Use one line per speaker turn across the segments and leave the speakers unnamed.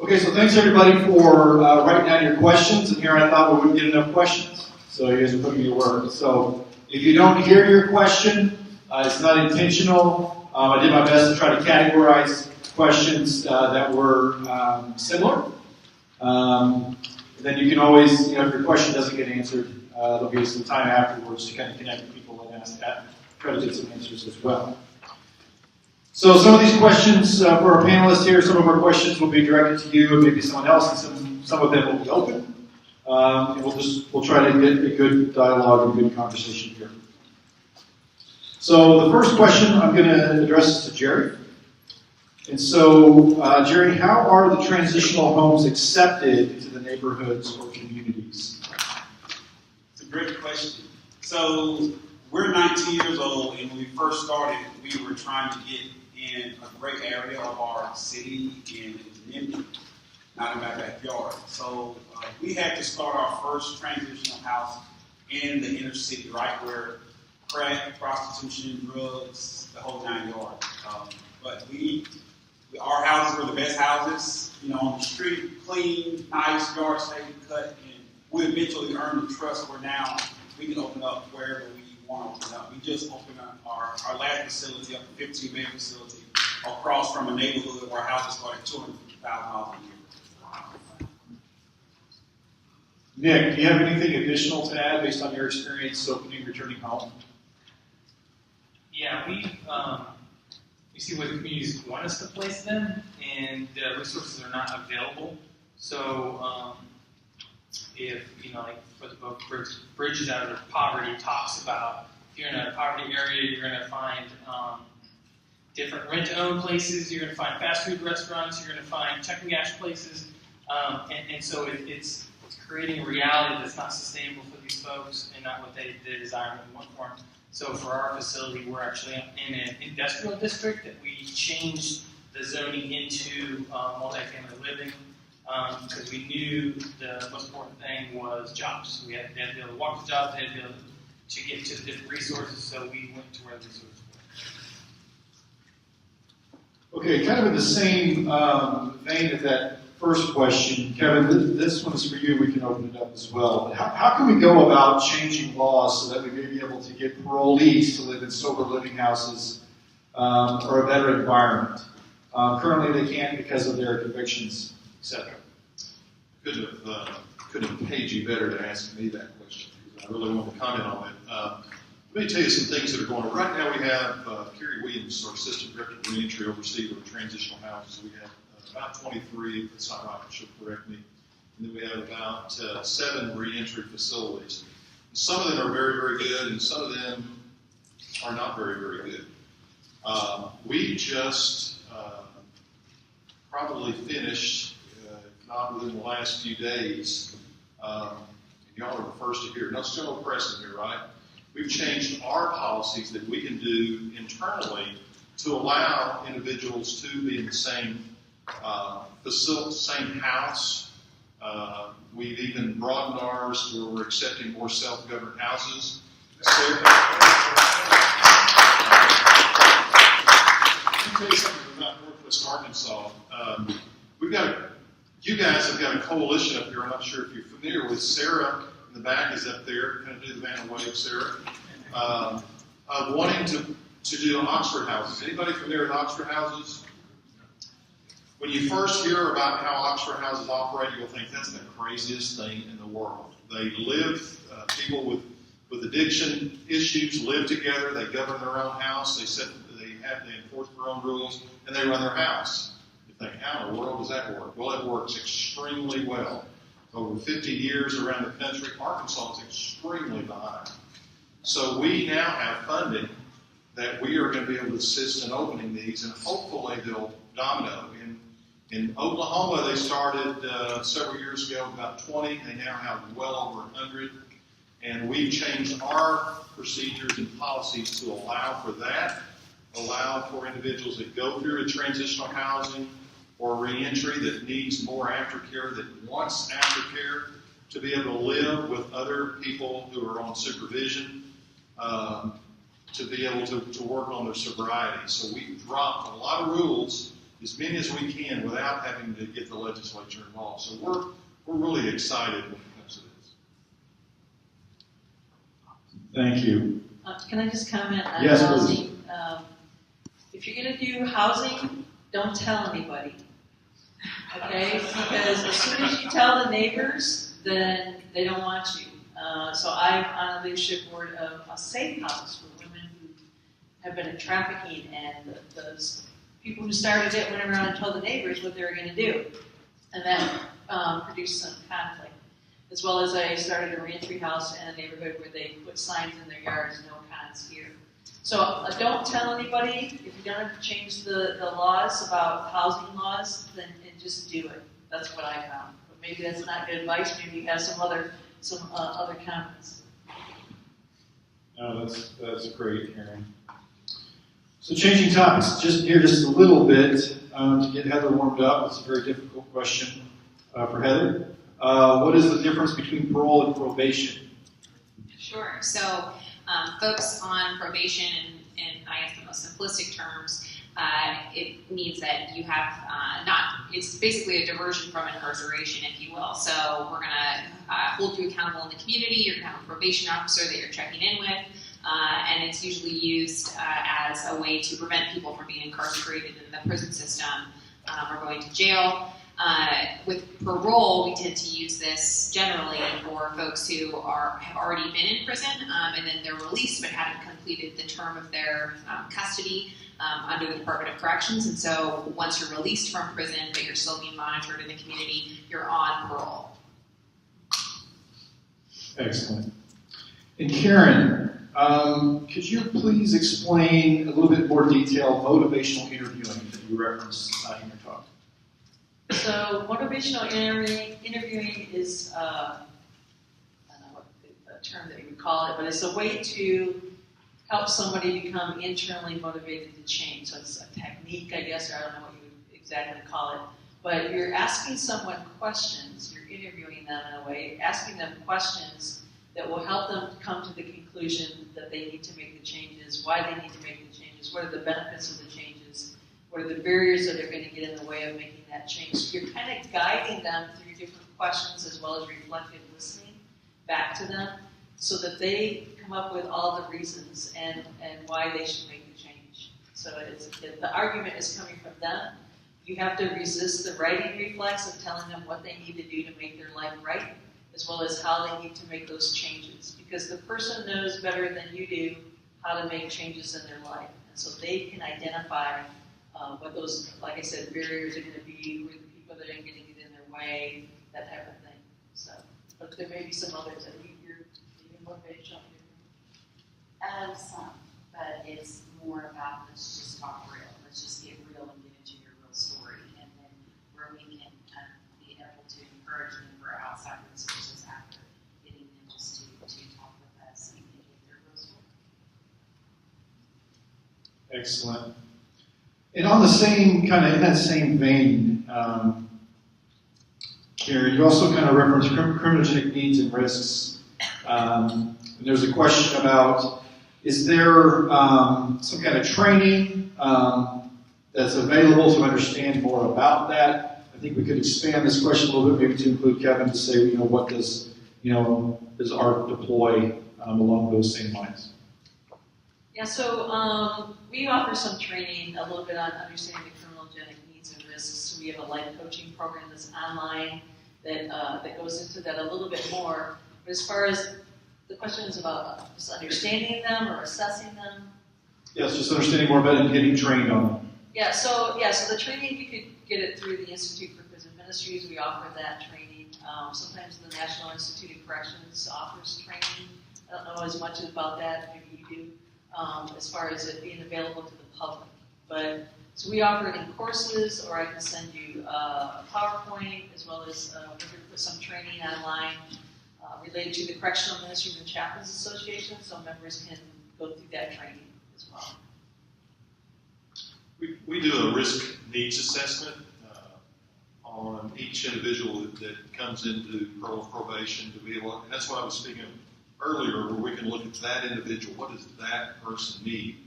Okay, so thanks everybody for writing down your questions. And here I thought we wouldn't get enough questions, so you guys are putting me to work. So if you don't hear your question, it's not intentional. I did my best to try to categorize questions that were similar. Then you can always, if your question doesn't get answered, there'll be some time afterwards to kind of connect with people and ask that, try to get some answers as well. So some of these questions for our panelists here, some of our questions will be directed to you and maybe someone else, and some of them will be open. And we'll try to get a good dialogue and a good conversation here. So the first question I'm going to address to Jerry. And so, Jerry, how are the transitional homes accepted into the neighborhoods or communities?
It's a great question. So we're 19 years old, and when we first started, we were trying to get in a great area of our city, and it was NIMBY, not in my backyard. So we had to start our first transitional house in the inner city, right where crack, prostitution, drugs, the whole 9 yards. But our houses were the best houses, on the street, clean, nice, yard stayed cut, and we eventually earned the trust where now we can open up wherever we want to open up. We just opened up our last facility, up a 15-bed facility, across from a neighborhood where houses start at $200,000 a year.
Nick, do you have anything additional to add based on your experience opening returning home?
Yeah, we see where the communities want us to place them, and the resources are not available. So, if like for the book Bridges Out of Poverty talks about, if you're in a poverty area, you're going to find different rent-to-own places. You're going to find fast food restaurants. You're going to find check and cash places, and so it's creating a reality that's not sustainable for these folks and not what they desire and want for them. So for our facility, we're actually in an industrial district that we changed the zoning into multifamily living because we knew the most important thing was jobs. They had to be able to walk to jobs, they had to be able to get to the different resources, so we went to where the resources were.
Okay, kind of in the same vein of that first question, Kevin, this one's for you. We can open it up as well. But how can we go about changing laws so that we may be able to get parolees to live in sober living houses or a better environment? Currently, they can't because of their convictions, etc.
Couldn't have paid you better to ask me that question because I really want to comment on it. Let me tell you some things that are going on. Right now, we have Kerry Williams, our assistant director of Reentry, oversees our transitional houses. We have about 23, if it's not right, she'll correct me. And then we have about 7 reentry facilities. And some of them are very, very good, and some of them are not very, very good. We just probably finished, not within the last few days, and y'all are the first to hear. No, still no precedent here, right? We've changed our policies that we can do internally to allow individuals to be in the same facility, same house. We've even broadened ours to where we're accepting more self-governed houses. Let me tell you something about Northwest Arkansas. You guys have got a coalition up here. I'm not sure if you're familiar with. Sarah in the back is up there. Kind of do the man wave, Sarah. Wanting to do Oxford houses. Anybody familiar with Oxford houses? When you first hear about how Oxford houses operate, you'll think that's the craziest thing in the world. They live, people with addiction issues live together. They govern their own house. They enforce their own rules, and they run their house. You think, how in the world does that work? Well, it works extremely well. Over 50 years around the country, Arkansas is extremely behind. So we now have funding that we are going to be able to assist in opening these, and hopefully they'll domino. In Oklahoma, they started several years ago, about 20. They now have well over 100. And we've changed our procedures and policies to allow for that, allow for individuals that go through a transitional housing or reentry that needs more aftercare, that wants aftercare, to be able to live with other people who are on supervision, to be able to work on their sobriety. So we've dropped a lot of rules as many as we can without having to get the legislature involved. So we're really excited when it comes to this.
Thank you.
Can I just comment on
Yes,
housing? If you're going to do housing, don't tell anybody. Okay? Because as soon as you tell the neighbors, then they don't want you. So I'm on a leadership board of a safe house for women who have been in trafficking, and those people who started it went around and told the neighbors what they were going to do. And that produced some conflict. As well as I started a reentry house in a neighborhood where they put signs in their yards, no cons here. So don't tell anybody. If you don't have to change the laws about housing laws, then just do it. That's what I found. But maybe that's not good advice. Maybe you have some other comments.
No, that's great, Karen. So changing topics, just a little bit to get Heather warmed up. It's a very difficult question for Heather. What is the difference between parole and probation?
Sure. So folks on probation, and I guess the most simplistic terms, it means that you have it's basically a diversion from incarceration, if you will. So we're going to hold you accountable in the community. You're going to have a probation officer that you're checking in with, and it's usually used as a way to prevent people from being incarcerated in the prison system or going to jail. With parole, we tend to use this generally for folks who have already been in prison and then they're released but haven't completed the term of their custody under the Department of Corrections. And so once you're released from prison but you're still being monitored in the community, you're on parole.
Excellent. And Karen, could you please explain a little bit more detail motivational interviewing that you referenced in your talk?
So motivational interviewing is, I don't know what the term that you would call it, but it's a way to help somebody become internally motivated to change. So it's a technique, I guess, or I don't know what you would exactly call it. But you're asking someone questions, you're interviewing them in a way, asking them questions that will help them come to the conclusion that they need to make the changes, why they need to make the changes, what are the benefits of the changes, what are the barriers that are going to get in the way of making that change. So you're kind of guiding them through different questions as well as reflective listening back to them so that they come up with all the reasons and why they should make the change. So the argument is coming from them. You have to resist the righting reflex of telling them what they need to do to make their life right, as well as how they need to make those changes. Because the person knows better than you do how to make changes in their life. And so they can identify what those, like I said, barriers are going to be, who are the people that are going to get in their way, that type of thing. So, but there may be some others that you're motivational.
I have some, but it's more about let's just talk real. Let's just get real and get into your real story, and then where we can kind of be able to encourage them for outside resources after getting them just to talk with us and get their real story.
Excellent. And on the same in that same vein, Karen, you also kind of referenced criminogenic needs and risks. And there's a question about, is there some kind of training that's available to understand more about that? I think we could expand this question a little bit, maybe to include Kevin, to say, what does ARC deploy along those same lines?
Yeah, so we offer some training a little bit on understanding the criminogenic needs and risks. So we have a life coaching program that's online that goes into that a little bit more. But as far as the question is about just understanding them or assessing them.
Yes, just understanding more about it and getting trained on them.
So the training, you could get it through the Institute for Prison Ministries. We offer that training. Sometimes the National Institute of Corrections offers training. I don't know as much about that, maybe you do, as far as it being available to the public. But so we offer it in courses, or I can send you a PowerPoint, as well as we're going to put some training online related to the Correctional Ministries and Chaplains Association, so members can go through that training as well.
We do a risk needs assessment on each individual that comes into parole probation to be able, and that's what I was speaking of earlier, where we can look at that individual, what does that person need?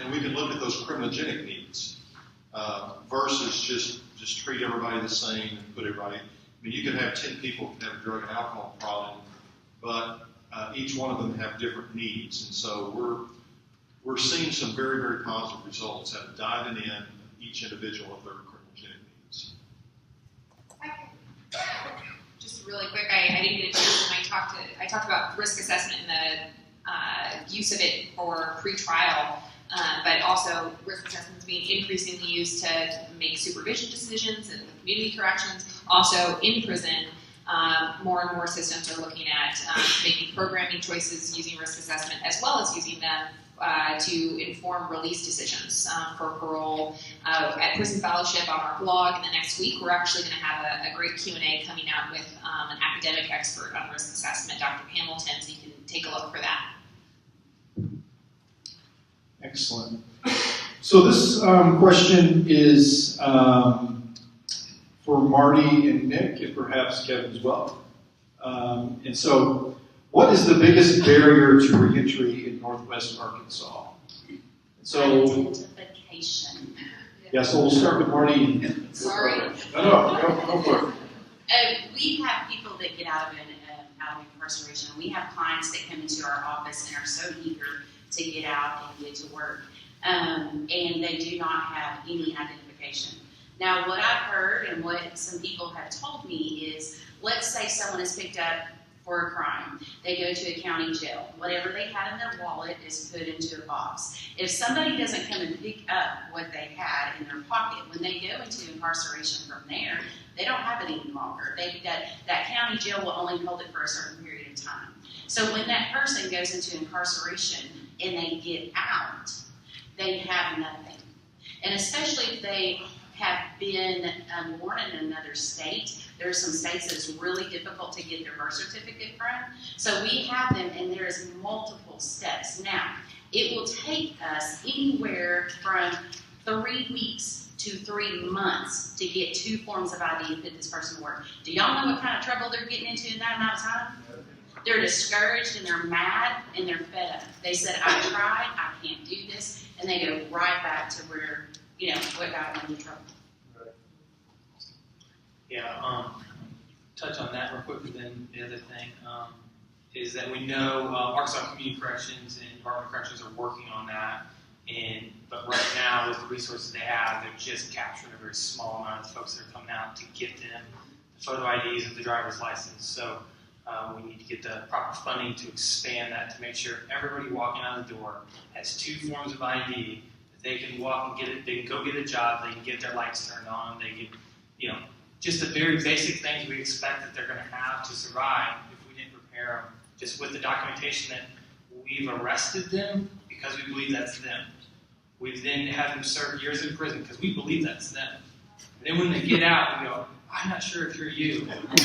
And we can look at those criminogenic needs. versus just treat everybody the same and put everybody. I mean, you can have 10 people who have a drug and alcohol problem, but each one of them have different needs, and so we're seeing some very, very positive results at diving in each individual of their criminogenic needs.
Just really quick, I didn't get a chance when I talked about risk assessment and the use of it for pre-trial, but also risk assessments being increasingly used to make supervision decisions and community corrections. Also in prison, more and more systems are looking at making programming choices using risk assessment, as well as using them to inform release decisions for parole. At Prison Fellowship on our blog in the next week, we're actually going to have a great Q&A coming out with an academic expert on risk assessment, Dr. Hamilton, so you can take a look for that.
Excellent. So this question is for Marty and Nick, and perhaps Kevin as well. And so, what is the biggest barrier to reentry in Northwest Arkansas? So,
Identification.
Yeah, so we'll start with Marty.
Sorry.
No, go for it.
We have people that get out of incarceration. We have clients that come into our office and are so eager to get out and get to work, and they do not have any identification. Now, what I've heard and what some people have told me is, let's say someone is picked up for a crime. They go to a county jail. Whatever they had in their wallet is put into a box. If somebody doesn't come and pick up what they had in their pocket, when they go into incarceration from there, they don't have it any longer. That county jail will only hold it for a certain period of time. So when that person goes into incarceration and they get out, they have nothing. And especially if they have been born in another state. There are some states that it's really difficult to get their birth certificate from. So we have them, and there is multiple steps. Now, it will take us anywhere from 3 weeks to 3 months to get 2 forms of ID and put this person to work. Do y'all know what kind of trouble they're getting into in that amount of time? They're discouraged, and they're mad, and they're fed up. They said, I tried, I can't do this, and they go right back to where, what got them into trouble.
Yeah, touch on that real quickly. Then the other thing is that we know Arkansas Community Corrections and Department of Corrections are working on that, but right now with the resources they have, they're just capturing a very small amount of folks that are coming out to get them the photo IDs and the driver's license. So we need to get the proper funding to expand that to make sure everybody walking out the door has 2 forms of ID that they can walk and get it. They can go get a job. They can get their lights turned on. They can, just the very basic things we expect that they're going to have to survive if we didn't prepare them, just with the documentation that we've arrested them because we believe that's them. We've then had them serve years in prison because we believe that's them. And then when they get out, we go, I'm not sure if you're you. Document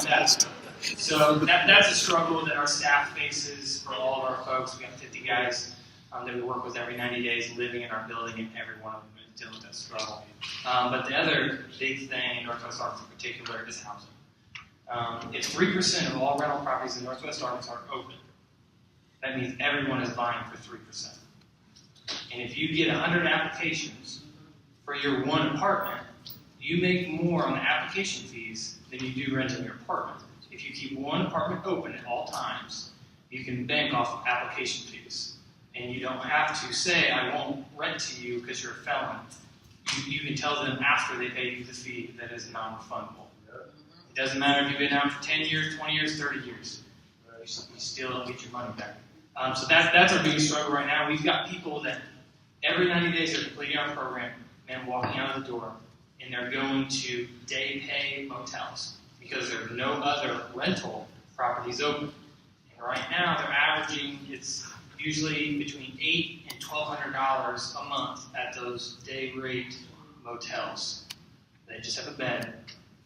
that. So that's a struggle that our staff faces for all of our folks. We have 50 guys that we work with every 90 days living in our building, and every one of them is dealing with that struggle. But the other big thing in Northwest Arkansas in particular is housing. If 3% of all rental properties in Northwest Arkansas are open, that means everyone is vying for 3%. And if you get 100 applications for your one apartment, you make more on the application fees than you do renting your apartment. If you keep one apartment open at all times, you can bank off application fees. And you don't have to say, I won't rent to you because you're a felon. You can tell them after they pay you the fee that is non-refundable. It doesn't matter if you've been out for 10 years, 20 years, 30 years. You still don't get your money back. So that's our biggest struggle right now. We've got people that every 90 days they're completing our program and walking out of the door, and they're going to day pay motels because there are no other rental properties open. And right now they're averaging, it's usually between $800 and $1,200 a month at those day rate motels. They just have a bed,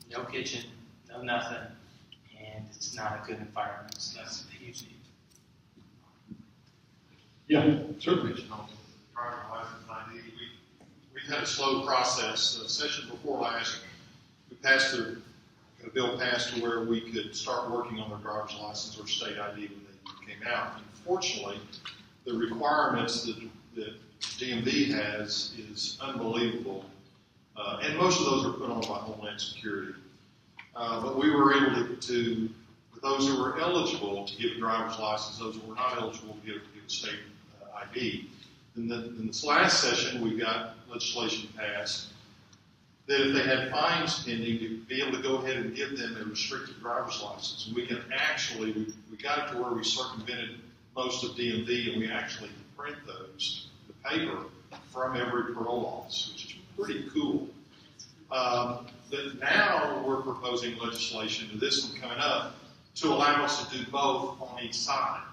no kitchen, no nothing, and it's not a good environment. So that's a huge need.
Yeah, certainly.
Driver license ID. We've had a slow process. The session before last, we passed got a bill passed to where we could start working on their driver's license or state ID when they came out. Unfortunately, the requirements that DMV has is unbelievable. And most of those are put on by Homeland Security. But we were able to, with those who were eligible to give a driver's license, those who were not eligible to give a state ID. In this last session, we got legislation passed that if they had fines pending, to be able to go ahead and give them a restricted driver's license. And we can actually, we got it to where we circumvented most of DMV, and we actually print those, the paper, from every parole office, which is pretty cool. But now we're proposing legislation to this one coming up to allow us to do both on each side.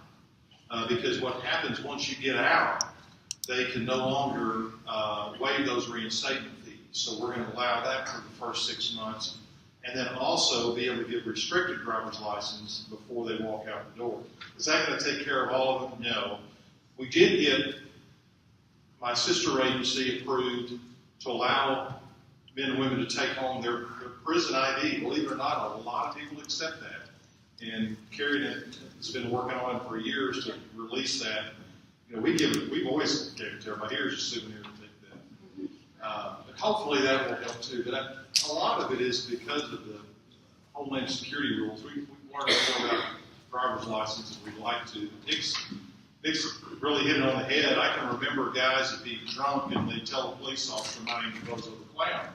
Because what happens once you get out, they can no longer waive those reinstatement fees. So we're going to allow that for the first 6 months, and then also be able to give restricted driver's license before they walk out the door. Is that going to take care of all of them? No. We did get my sister agency approved to allow men and women to take home their prison ID. Believe it or not, a lot of people accept that. And Carrie has been working on it for years to release that. You know, we've always gave it to everybody. Here's a souvenir to take that. But hopefully that will help too. But a lot of it is because of the Homeland Security rules. We've learned more about driver's license than we'd like to. Nick's really hit it on the head. I can remember guys that be drunk and they tell a police officer, my name is Bozo the Clown,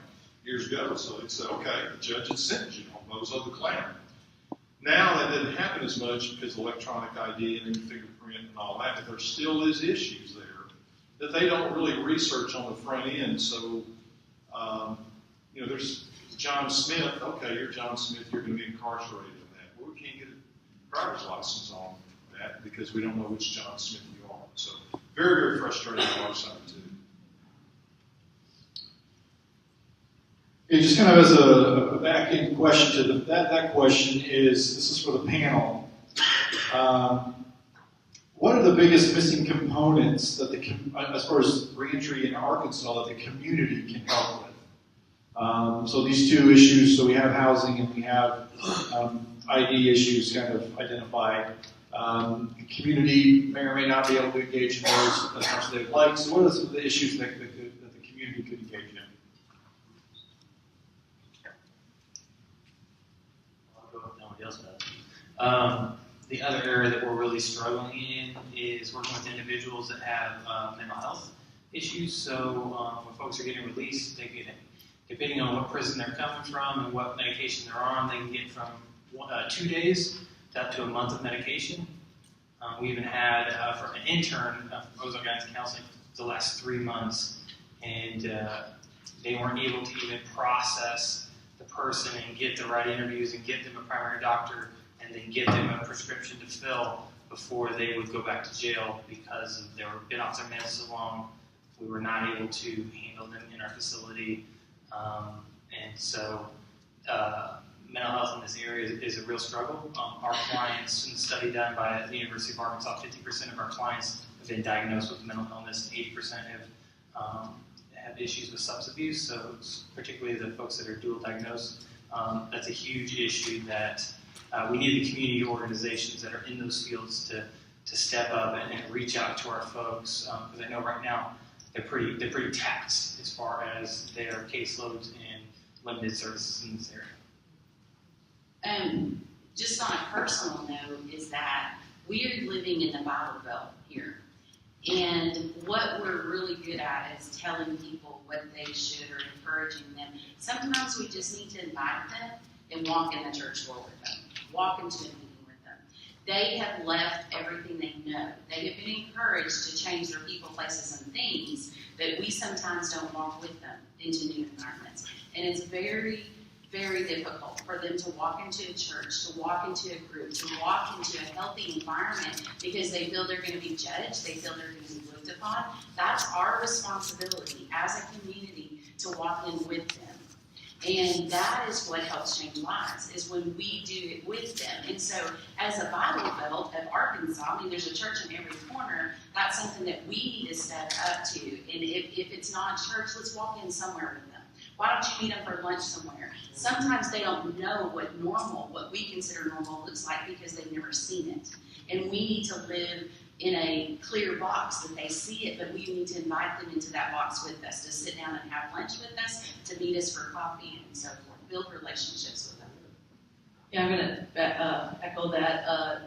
years ago. So they said, okay, the judge had sentenced you on Bozo the Clown. Now that doesn't happen as much because of electronic ID and fingerprint and all that, but there still is issues there that they don't really research on the front end. So, you know, there's John Smith. Okay, you're John Smith. You're going to be incarcerated in that. Well, we can't get a driver's license on that because we don't know which John Smith you are. So, very, very frustrating on our side too.
Okay, just kind of as a back-end question to that question is, this is for the panel. What are the biggest missing components that as far as reentry in Arkansas, that the community can help with? So these two issues, so we have housing and we have ID issues kind of identified. The community may or may not be able to engage in those as much as they'd like. So what are some of the issues that the community could engage in?
The other area that we're really struggling in is working with individuals that have mental health issues. So when folks are getting released, they get, depending on what prison they're coming from and what medication they're on, they can get from 2 days to up to a month of medication. We even had for an intern, ozone guidance counseling for the last 3 months, and they weren't able to even process the person and get the right interviews and get them a primary doctor and then get them a prescription to fill before they would go back to jail because they were been off their meds so long. We were not able to handle them in our facility. And so mental health in this area is a real struggle. Our clients, in the study done by the University of Arkansas, 50% of our clients have been diagnosed with mental illness, and 80% have issues with substance abuse. So particularly the folks that are dual diagnosed, that's a huge issue that we need the community organizations that are in those fields to step up and reach out to our folks, because I know right now they're pretty taxed as far as their caseloads and limited services in this area.
Just on a personal note, is that we are living in the Bible Belt here. And what we're really good at is telling people what they should or encouraging them. Sometimes we just need to invite them and walk in the church door with them, walk into a meeting with them. They have left everything they know. They have been encouraged to change their people, places, and things, but we sometimes don't walk with them into new environments. And it's very, very difficult for them to walk into a church, to walk into a group, to walk into a healthy environment because they feel they're going to be judged, they feel they're going to be looked upon. That's our responsibility as a community to walk in with them. And that is what helps change lives, is when we do it with them. And so as a Bible Belt of Arkansas, I mean, there's a church in every corner. That's something that we need to step up to. And if it's not church, let's walk in somewhere with them. Why don't you meet them for lunch somewhere? Sometimes they don't know what we consider normal, looks like because they've never seen it. And we need to live in a clear box that they see it, but we need to invite them into that box with us, to sit down and have lunch with us, to meet us for coffee and so forth, build relationships with them.
Yeah, I'm gonna echo that.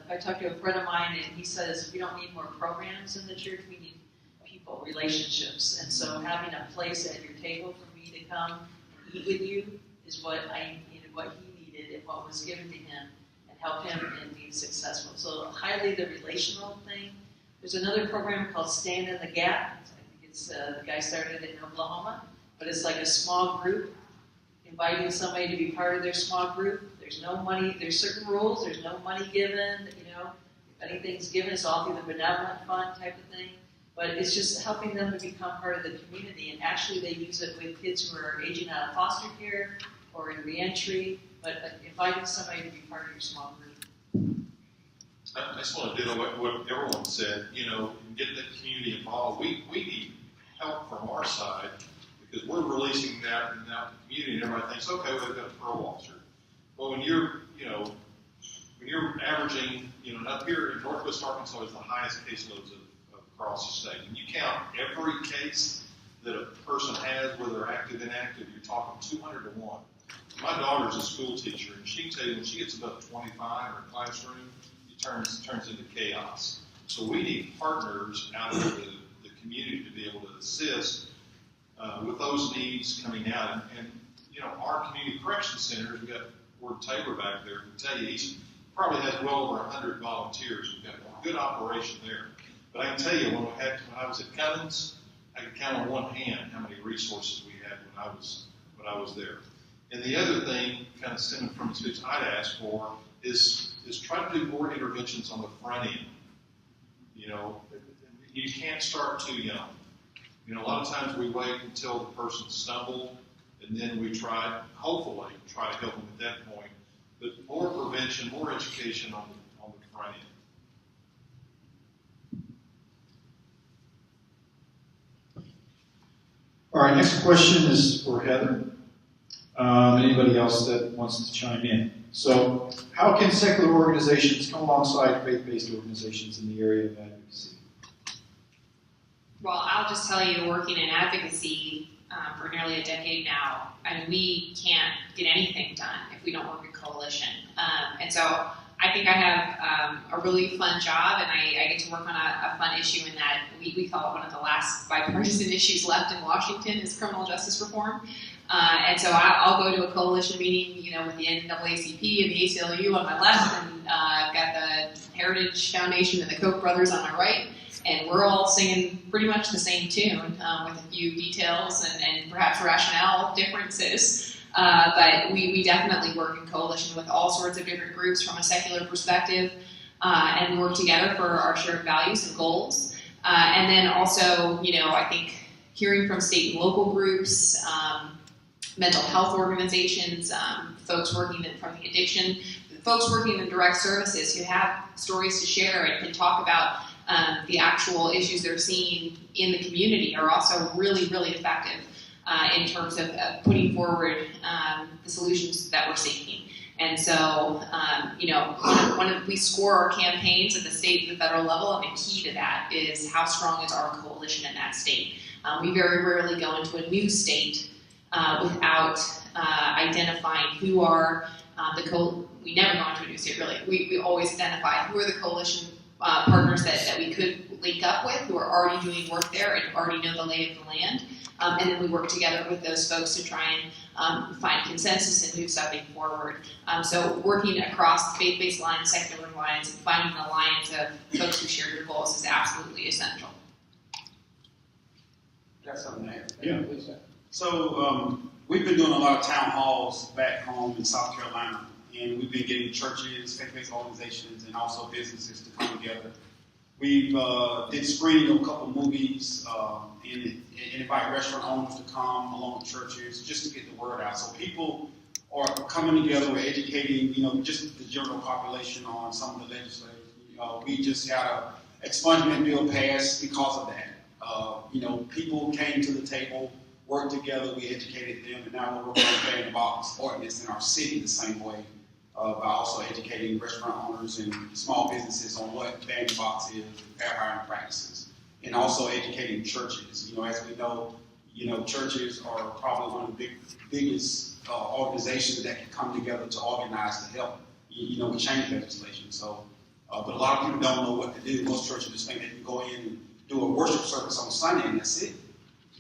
I talked to a friend of mine, and he says we don't need more programs in the church. We need people, relationships. And so having a place at your table for me to come and eat with you is what I needed, what he needed, and what was given to him, and help him in being successful. So highly the relational thing. There's another program called Stand in the Gap. I think it's the guy started it in Oklahoma, but it's like a small group, inviting somebody to be part of their small group. There's no money, there's certain rules, there's no money given, if anything's given, it's all through the benevolent fund type of thing. But it's just helping them to become part of the community. And actually they use it with kids who are aging out of foster care or in reentry, but inviting somebody to be part of your small group.
I just want to do what everyone said, and get the community involved. We need help from our side because we're releasing that and now the community and everybody thinks, okay, we've got a parole officer. Well, when you're averaging, up here in Northwest Arkansas is the highest caseloads across the state. And you count every case that a person has, whether they're active or inactive, you're talking 200 to 1. My daughter's a school teacher, and she can tell you when she gets above 25 in her classroom, it turns into chaos. So we need partners out of the community to be able to assist with those needs coming out. And our community correction centers, we've got Ward Taylor back there, can tell you he probably has well over 100 volunteers. We've got a good operation there. But I can tell you, when I was at Cummins, I could count on one hand how many resources we had when I was there. And the other thing, kind of stemming from the speech I'd ask for, is try to do more interventions on the front end. You can't start too young. A lot of times we wait until the person stumbles, and then we hopefully try to help them at that point. But more prevention, more education on the front end.
All right, next question is for Heather. Anybody else that wants to chime in? So, how can secular organizations come alongside faith-based organizations in the area of advocacy?
Well, I'll just tell you, working in advocacy for nearly a decade now, we can't get anything done if we don't work in coalition. And so I think I have a really fun job, and I get to work on a fun issue in that we call it one of the last bipartisan issues left in Washington is criminal justice reform. And so I'll go to a coalition meeting, with the NAACP and the ACLU on my left, and I've got the Heritage Foundation and the Koch brothers on my right, and we're all singing pretty much the same tune with a few details and perhaps rationale differences. But we definitely work in coalition with all sorts of different groups from a secular perspective, and work together for our shared values and goals. And then also, I think hearing from state and local groups, mental health organizations, folks working from the addiction, folks working in direct services who have stories to share and can talk about the actual issues they're seeing in the community are also really, really effective in terms of putting forward the solutions that we're seeking. And so, we score our campaigns at the state and the federal level, and the key to that is how strong is our coalition in that state. We very rarely go into a new state without identifying who are we never go into a new state, really. We always identify who are the coalition partners that we could link up with, who are already doing work there and already know the lay of the land. And then we work together with those folks to try and find consensus and move something forward. So working across faith-based lines, secular lines, and finding an alliance of folks who share your goals is absolutely essential.
Got something to add?
Yeah, please.
So we've been doing a lot of town halls back home in South Carolina, and we've been getting churches, faith-based organizations, and also businesses to come together. We've did screening of a couple movies, and invite restaurant owners to come along with churches just to get the word out. So people are coming together, we're educating, just the general population on some of the legislators. We just got an expungement bill passed because of that. People came to the table, worked together, we educated them, and now we're working on banning the box ordinance in our city the same way. by also educating restaurant owners and small businesses on what bandbox is, fair hiring practices, and also educating churches. As we know, churches are probably one of the biggest organizations that can come together to organize to help, with change legislation. So, but a lot of people don't know what to do. Most churches just think they can go in and do a worship service on Sunday and that's it.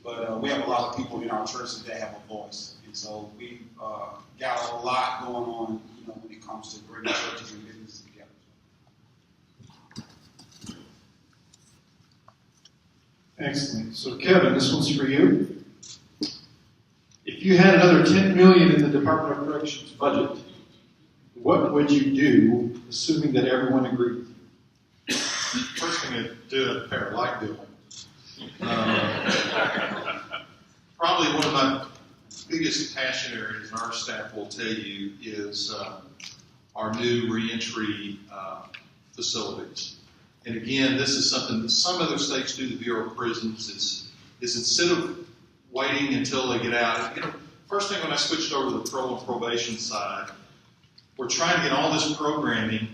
But we have a lot of people in our churches that have a voice. And so we've got a lot going on, when it comes to bringing churches and businesses together.
Excellent. So Kevin, this one's for you. If you had another $10 million in the Department of Corrections budget, what would you do, assuming that everyone agreed?
First thing I'd do, a pair of light bill. Probably one of my biggest passion areas, and our staff will tell you, is our new reentry facilities. And again, this is something that some other states do, the Bureau of Prisons, is instead of waiting until they get out. First thing when I switched over to the parole and probation side, we're trying to get all this programming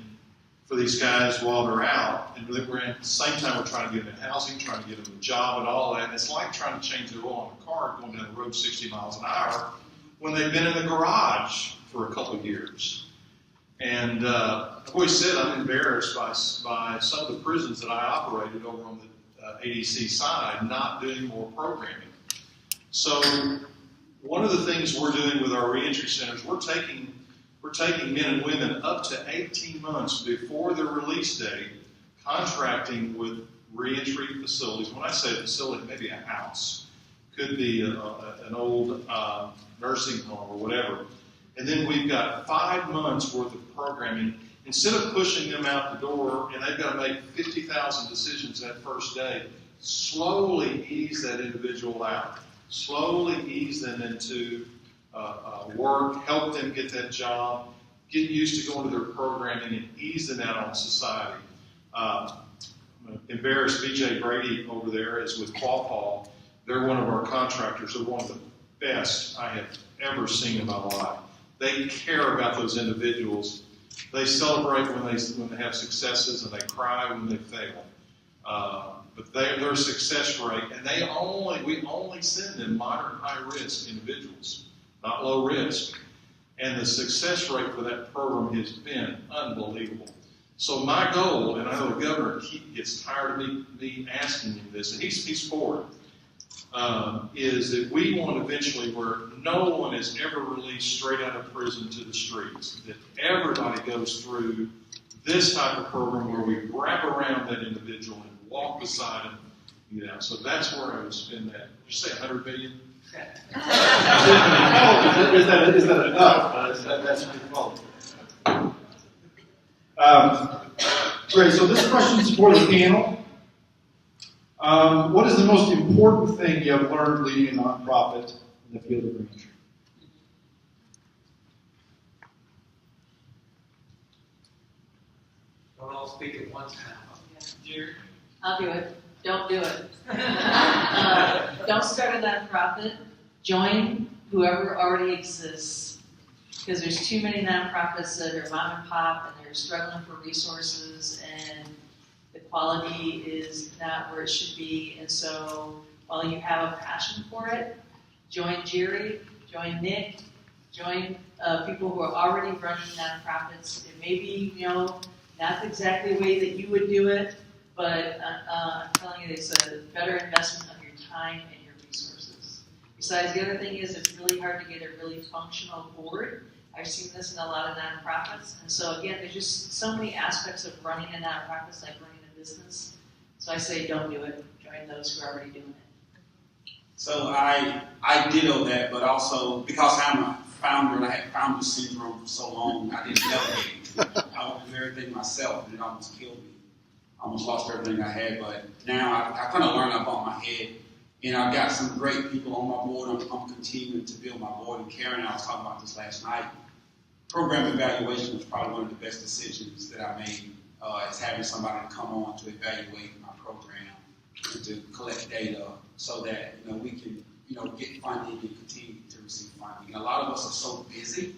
for these guys while they're out, and we're at the same time we're trying to get them in housing, trying to get them a job and all that. And it's like trying to change the oil on a car going down the road 60 miles an hour when they've been in the garage for a couple of years. And I've always said I'm embarrassed by some of the prisons that I operated over on the ADC side not doing more programming. So one of the things we're doing with our reentry centers, we're taking men and women up to 18 months before their release date, contracting with reentry facilities. When I say facility, maybe a house. Could be an old nursing home or whatever. And then we've got 5 months worth of programming. Instead of pushing them out the door and they've got to make 50,000 decisions that first day, slowly ease that individual out. Slowly ease them into work, help them get that job, get used to going to their programming, and ease them out on society. I'm going to embarrass BJ Brady over there is with Quapaw. They're one of our contractors. They're one of the best I have ever seen in my life. They care about those individuals. They celebrate when they have successes, and they cry when they fail. But their success rate, and we only send them moderate high risk individuals, not low risk. And the success rate for that program has been unbelievable. So my goal, and I know the governor gets tired of me asking him this, and he's for it, is that we want eventually where no one is ever released straight out of prison to the streets, that everybody goes through this type of program where we wrap around that individual and walk beside him. So that's where I would spend that. Did you say $100 billion?
Is that enough? That's pretty quality. Great. So this question's for the panel. What is the most important thing you have learned leading a nonprofit in the field of reentry?
Don't all speak at once now. Jerry?
I'll do it. Don't do it. Don't start a nonprofit. Join whoever already exists. Because there's too many nonprofits that are mom and pop and they're struggling for resources and the quality is not where it should be. And so while you have a passion for it, join Jerry, join Nick, join people who are already running nonprofits. It may be, not exactly the way that you would do it, but I'm telling you, it's a better investment of your time and your resources. Besides, the other thing is it's really hard to get a really functional board. I've seen this in a lot of nonprofits. And so again, there's just so many aspects of running a nonprofit, like running a business. So I say don't do it. Join those who are already doing it.
So I ditto that, but also because I'm a founder and I had founder syndrome for so long, I didn't delegate. I wanted to do everything myself and it almost killed me. I almost lost everything I had, but now I kind of learned up on my head. And I've got some great people on my board. I'm continuing to build my board. And Karen and I was talking about this last night. Program evaluation was probably one of the best decisions that I made, is having somebody to come on to evaluate my program and to collect data so that we can get funding and continue to receive funding. And a lot of us are so busy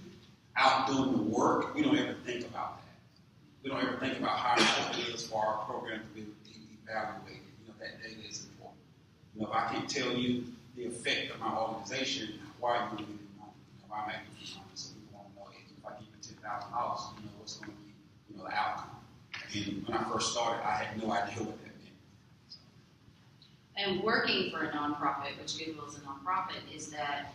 out doing the work, we don't ever think about that. We don't ever think about how important it is for our program to be evaluated. That data is important. If I can't tell you the effect of my organization, why are you going to give me money? If I'm making money, so people want to know if I give you $10,000, what's going to be, the outcome. And when I first started, I had no idea what that meant.
And working for a nonprofit, which Goodwill is a nonprofit, is that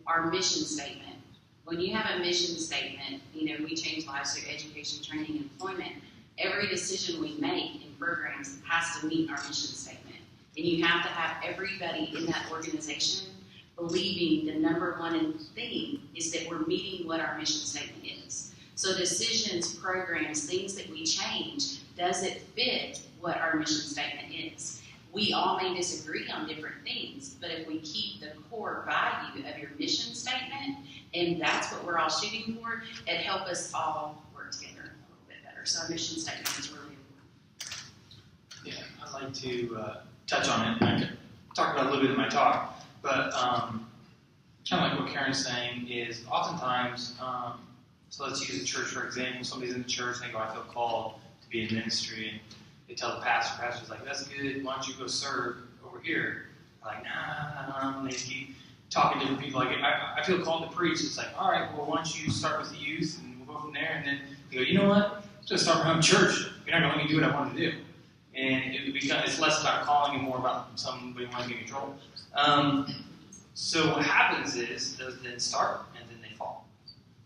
our mission statement. When you have a mission statement, we change lives through education, training, and employment. Every decision we make in programs has to meet our mission statement. And you have to have everybody in that organization believing the number one thing is that we're meeting what our mission statement is. So decisions, programs, things that we change, does it fit what our mission statement is? We all may disagree on different things, but if we keep the core value of your mission statement, and that's what we're all shooting for, it helps us all work together a little bit better. So our mission statement is really important.
Yeah, I'd like to touch on it. I could talk about it a little bit in my talk, but kind of like what Karen's saying is oftentimes, so let's use the church for example. Somebody's in the church and they go, I feel called to be in ministry, and they tell the pastor's like, that's good, why don't you go serve over here? They're like, nah, and they keep talking to different people, like, I feel called to preach. It's like, all right, well, why don't you start with the youth, and we'll go from there, and then you go, you know what, just start my own church. You're not going to let me do what I want to do. And it's less about calling and more about somebody wanting to be in control. So what happens is, those then start, and then they fall.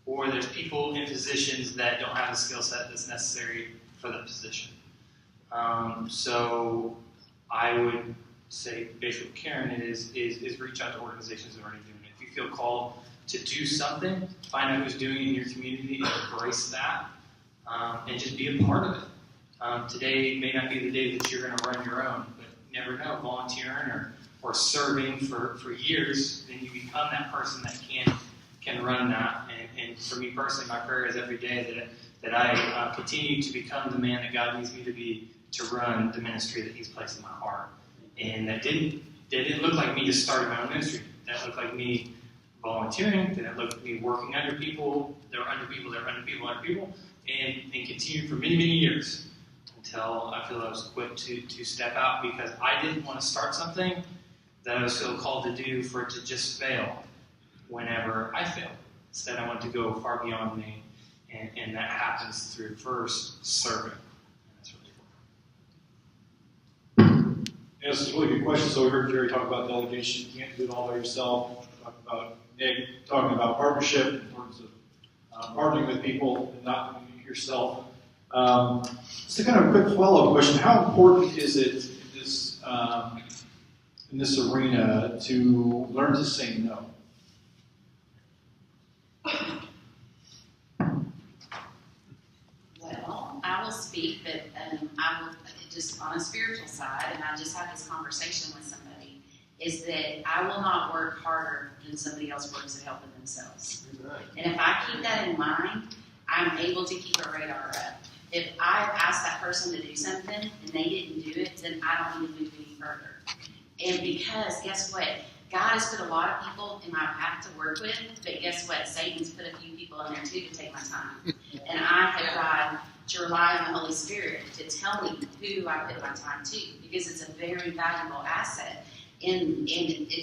Or there's people in positions that don't have the skill set that's necessary for the position. So I would say, basically, Karen is reach out to organizations that are already doing it. If you feel called to do something, find out who's doing it in your community and embrace that, and just be a part of it. Today may not be the day that you're going to run your own, but you never know, volunteering or serving for years, then you become that person that can run that. And for me personally, my prayer is every day that I continue to become the man that God needs me to be to run the ministry that He's placed in my heart. And that didn't look like me just starting my own ministry. That looked like me volunteering. That looked like me working under people. There were under people, and continued for many, many years until I feel I was equipped to step out, because I didn't want to start something that I was so called to do for it to just fail whenever I fail. Instead, I want to go far beyond me, and that happens through first serving.
Yes, really good questions. So we heard Jerry talk about delegation. You can't do it all by yourself. Talk about Nick talking about partnership in terms of partnering with people and not doing it yourself. Just a kind of a quick follow-up question: how important is it in this arena to learn to say no?
Well, I will speak, but I will just on a spiritual side, and I just had this conversation with somebody, is that I will not work harder than somebody else works at helping themselves. And if I keep that in mind, I'm able to keep a radar up. If I've asked that person to do something and they didn't do it, then I don't need to move any further. And because, guess what? God has put a lot of people in my path to work with, but guess what? Satan's put a few people in there too to take my time. And I have tried to rely on the Holy Spirit to tell me who do I put my time to, because it's a very valuable asset. And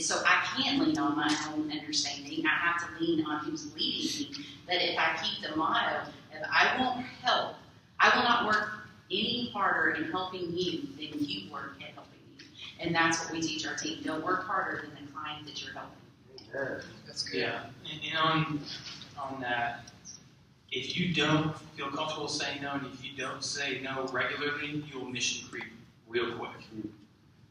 so I can't lean on my own understanding. I have to lean on who's leading me. But if I keep the motto of I won't help, I will not work any harder in helping you than you work at helping me. And that's what we teach our team. Don't work harder than the client that you're helping.
That's good.
Yeah, and on that, if you don't feel comfortable saying no, and if you don't say no regularly, you'll mission creep real quick.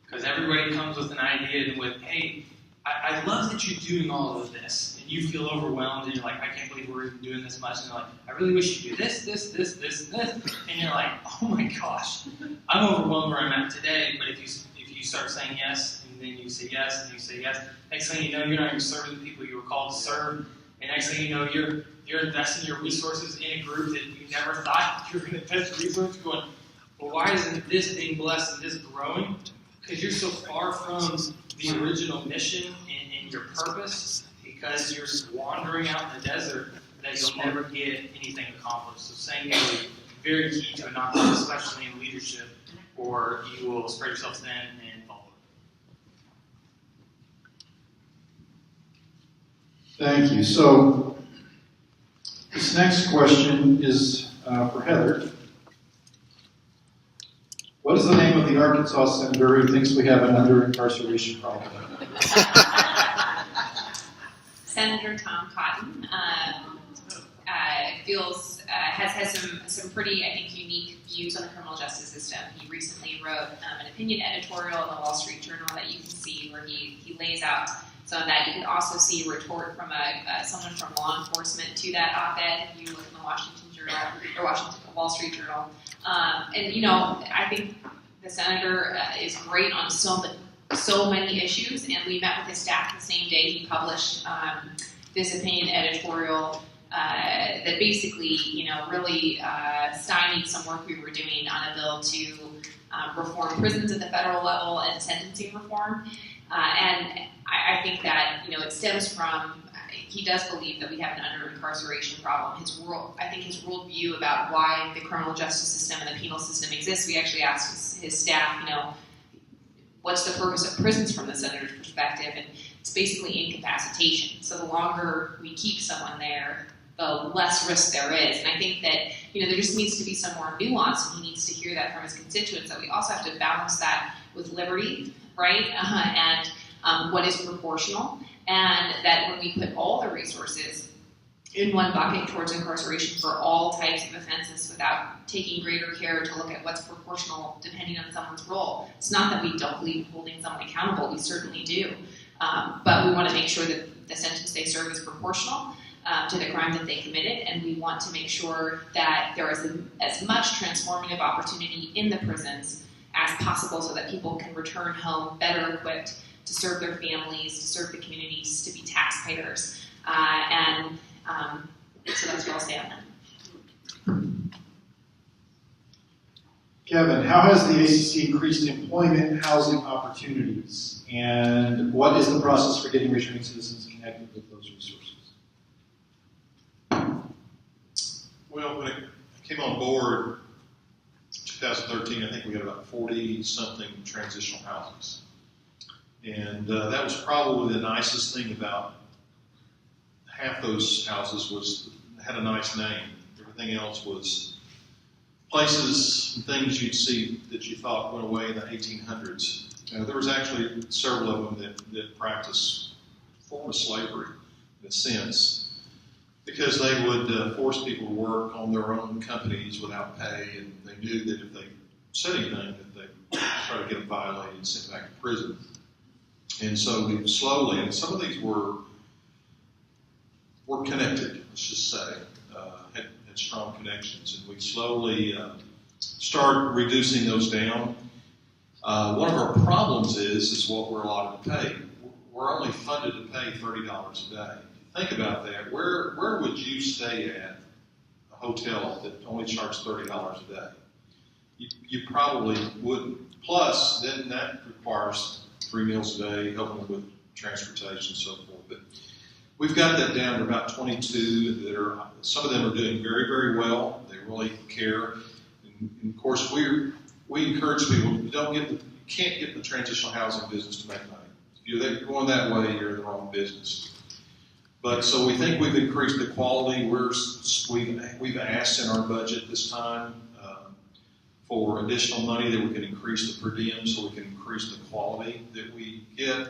Because everybody comes with an idea and with, hey, I love that you're doing all of this, and you feel overwhelmed, and you're like, I can't believe we're even doing this much, and you're like, I really wish you do this, and this, and you're like, oh my gosh, I'm overwhelmed where I'm at today. But if you start saying yes, and then you say yes, and you say yes, next thing you know, you're not even serving the people you were called to serve, and next thing you know, you're investing your resources in a group that you never thought you were going to invest resources. Going, well, why isn't this being blessed and this growing? Because you're so far from the original mission and your purpose, because you're wandering out in the desert that you'll never get anything accomplished. So saying no is very key to a nonprofit, especially in leadership, or you will spread yourself thin and fall.
Thank you. So this next question is for Heather. What is the name of the Arkansas senator who thinks we have an under-incarceration problem?
Senator Tom Cotton has some pretty, I think, unique views on the criminal justice system. He recently wrote an opinion editorial in the Wall Street Journal that you can see where he lays out some of that. You can also see a retort from someone from law enforcement to that op-ed if you look in the Washington Journal or Wall Street Journal. And I think the senator is great on so many issues, and we met with his staff the same day he published this opinion editorial that basically, really stymied some work we were doing on a bill to reform prisons at the federal level and sentencing reform. And I think that, it stems from, he does believe that we have an under-incarceration problem. His worldview about why the criminal justice system and the penal system exists, we actually asked his staff, what's the purpose of prisons from the senator's perspective? And it's basically incapacitation. So the longer we keep someone there, the less risk there is. And I think that, there just needs to be some more nuance, and he needs to hear that from his constituents, that we also have to balance that with liberty, right? And what is proportional. And that when we put all the resources in one bucket towards incarceration for all types of offenses without taking greater care to look at what's proportional depending on someone's role. It's not that we don't believe in holding someone accountable, we certainly do. But we want to make sure that the sentence they serve is proportional to the crime that they committed, and we want to make sure that there is as much transformative opportunity in the prisons as possible so that people can return home better equipped to serve their families, to serve the communities, to be taxpayers. So that's what I'll say on that.
Kevin, how has the ACC increased employment housing opportunities? And what is the process for getting returning citizens connected with those resources?
Well, when I came on board in 2013, I think we had about 40-something transitional houses. And that was probably the nicest thing about half those houses had a nice name. Everything else was places and things you'd see that you thought went away in the 1800s. There was actually several of them that practiced a form of slavery in a sense, because they would force people to work on their own companies without pay, and they knew that if they said anything, that they'd try to get them violated and sent back to prison. And so we slowly, and some of these were connected, let's just say, had strong connections, and we slowly started reducing those down. One of our problems is what we're allotted to pay. We're only funded to pay $30 a day. Think about that. Where would you stay at a hotel that only charged $30 a day? You probably wouldn't. Plus, then that requires 3 meals a day, helping them with transportation and so forth. But we've got that down to about 22 that are, some of them are doing very, very well. They really care. And of course, we encourage people, you can't get the transitional housing business to make money. If you're going that way, you're in the wrong business. But so we think we've increased the quality. We've asked in our budget this time for additional money that we can increase the per diem so we can increase the quality that we get.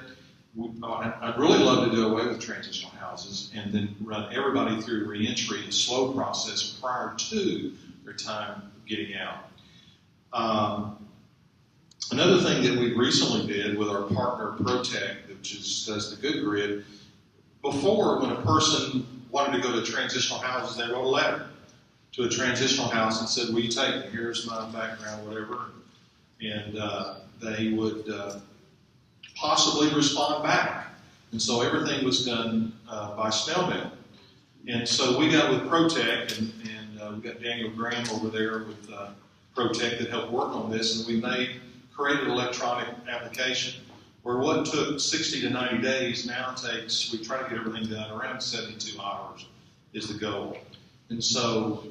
I'd really love to do away with transitional houses and then run everybody through reentry, a slow process prior to their time getting out. Another thing that we recently did with our partner ProTech, which does the Good Grid, before when a person wanted to go to transitional houses, they wrote a letter to a transitional house and said, will you take me? Here's my background, whatever. And they would possibly respond back. And so everything was done by snail mail. And so we got with ProTech, and we got Daniel Graham over there with ProTech that helped work on this, and we created an electronic application where what took 60 to 90 days now takes, we try to get everything done around 72 hours. is the goal. And so,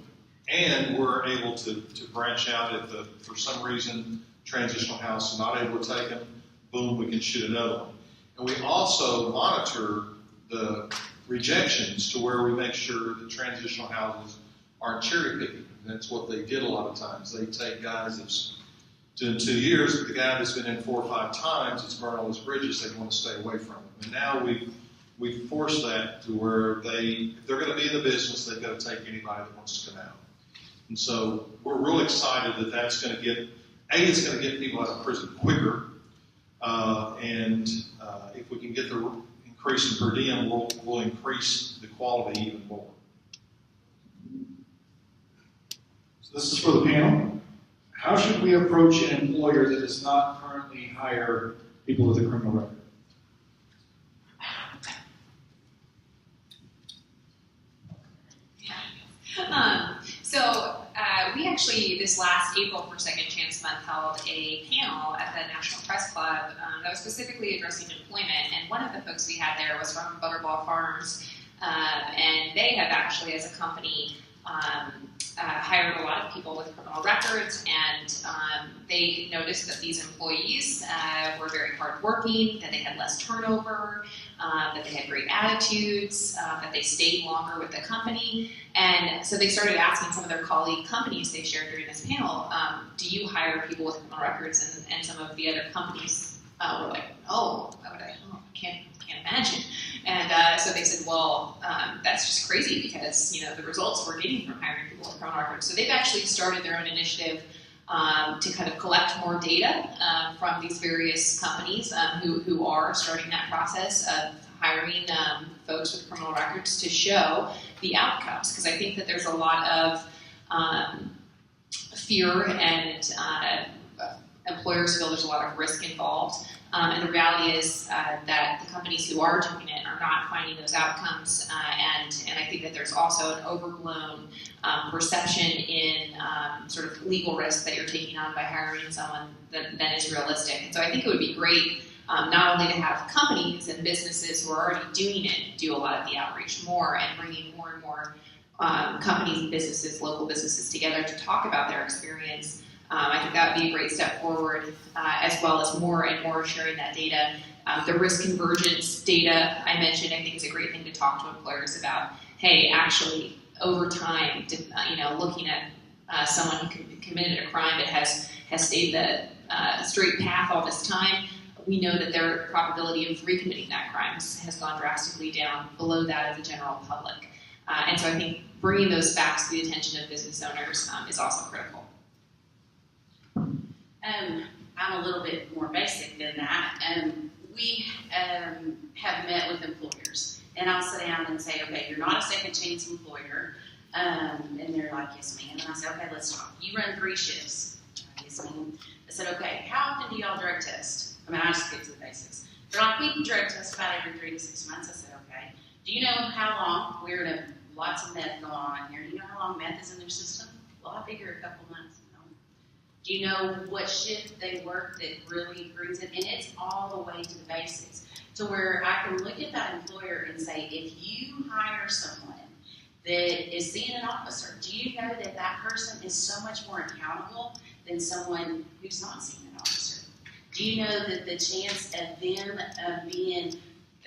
and we're able to branch out if for some reason transitional house is not able to take them, boom, we can shoot another one. And we also monitor the rejections to where we make sure that transitional houses aren't cherry picking. That's what they did a lot of times. They take guys that's in 2 years, but the guy that's been in 4 or 5 times, it's burned all his bridges, they want to stay away from him. And now we've forced that to where if they're going to be in the business, they've got to take anybody that wants to come out. And so we're really excited that that's going to get, it's going to get people out of prison quicker. And if we can get the increase in per diem, we'll increase the quality even more.
So this is for the panel. How should we approach an employer that does not currently hire people with a criminal record?
We actually, this last April for Second Chance Month, held a panel at the National Press Club that was specifically addressing employment. And one of the folks we had there was from Butterball Farms, and they have actually, as a company, hired a lot of people with criminal records, and they noticed that these employees were very hardworking, that they had less turnover, that they had great attitudes, that they stayed longer with the company. And so they started asking some of their colleague companies they shared during this panel, do you hire people with criminal records? And some of the other companies were like, no, why would I? Oh, I can't imagine. And so they said, well, that's just crazy because, the results we're getting from hiring people with criminal records. So they've actually started their own initiative to kind of collect more data from these various companies who are starting that process of hiring folks with criminal records to show the outcomes. Because I think that there's a lot of fear and employers feel there's a lot of risk involved. And the reality is that the companies who are doing it are not finding those outcomes. And I think that there's also an overblown perception in sort of legal risk that you're taking on by hiring someone that is realistic. And so I think it would be great not only to have companies and businesses who are already doing it do a lot of the outreach more and bringing more and more companies and businesses, local businesses together to talk about their experience. I think that would be a great step forward, as well as more and more sharing that data. The risk convergence data I mentioned, I think is a great thing to talk to employers about. Hey, actually, over time, looking at someone who committed a crime but has stayed the straight path all this time, we know that their probability of recommitting that crime has gone drastically down below that of the general public. And so I think bringing those facts to the attention of business owners is also critical.
I'm a little bit more basic than that. We have met with employers, and I'll sit down and say, okay, you're not a second chance employer, and they're like, yes, ma'am. And I say, okay, let's talk. You run 3 shifts. Yes, ma'am. I said, okay, how often do y'all drug test? I mean, I just get to the basics. They're like, we drug test about every 3 to 6 months. I said, okay. Do you know how long? We're in lots of meth going on in here. Do you know how long meth is in their system? Well, I figure a couple months. Do you know what shift they work that really brings it? And it's all the way to the basics, to where I can look at that employer and say, if you hire someone that is seeing an officer, do you know that that person is so much more accountable than someone who's not seeing an officer? Do you know that the chance of them being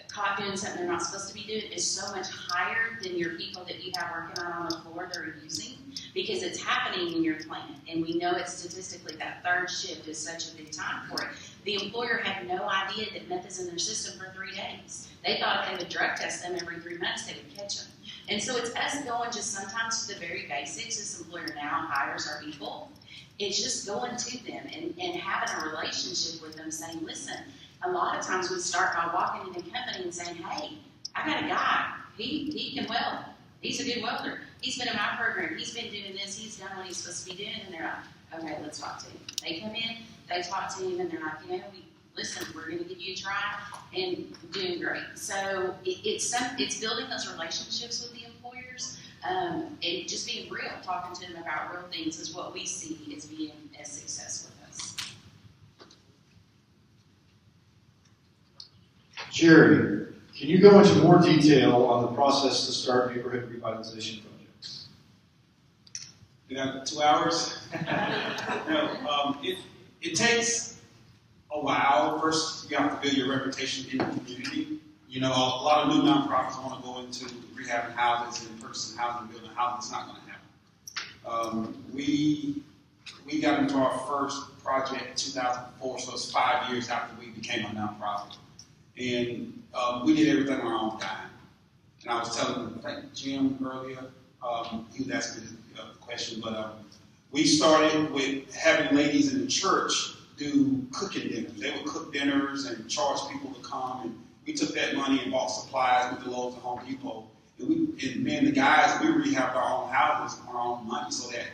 caught doing something they're not supposed to be doing is so much higher than your people that you have working on the floor that are using? Because it's happening in your plant, and we know it statistically that 3rd shift is such a big time for it. The employer had no idea that meth is in their system for 3 days. They thought if they would drug test them every 3 months, they would catch them. And so it's us going just sometimes to the very basics. This employer now hires our people. It's just going to them and having a relationship with them, saying, listen, a lot of times we start by walking in a company and saying, hey, I got a guy. He can weld. He's a good welder. He's been in my program. He's been doing this. He's done what he's supposed to be doing. And they're like, okay, let's talk to him. They come in, they talk to him, and they're like, listen, we're going to give you a try, and doing great. So it's building those relationships with the employers, and just being real, talking to them about real things is what we see as being a success with us.
Jerry, Can you go into more detail on the process to start neighborhood revitalization projects?
You got 2 hours? No, it takes a while. First, you have to build your reputation in the community. You know, a lot of new nonprofits want to go into rehabbing houses and purchasing housing, building houses. It's not going to happen. We got into our first project in 2004, so it's 5 years after we became a nonprofit. And we did everything on our own time. And I was telling, I think Jim earlier, he was asking me a question, but we started with having ladies in the church do cooking dinners. They would cook dinners and charge people to come. And we took that money and bought supplies with the Lowe's and Home Depot. And me and the guys, we rehabbed our own houses on our own money so that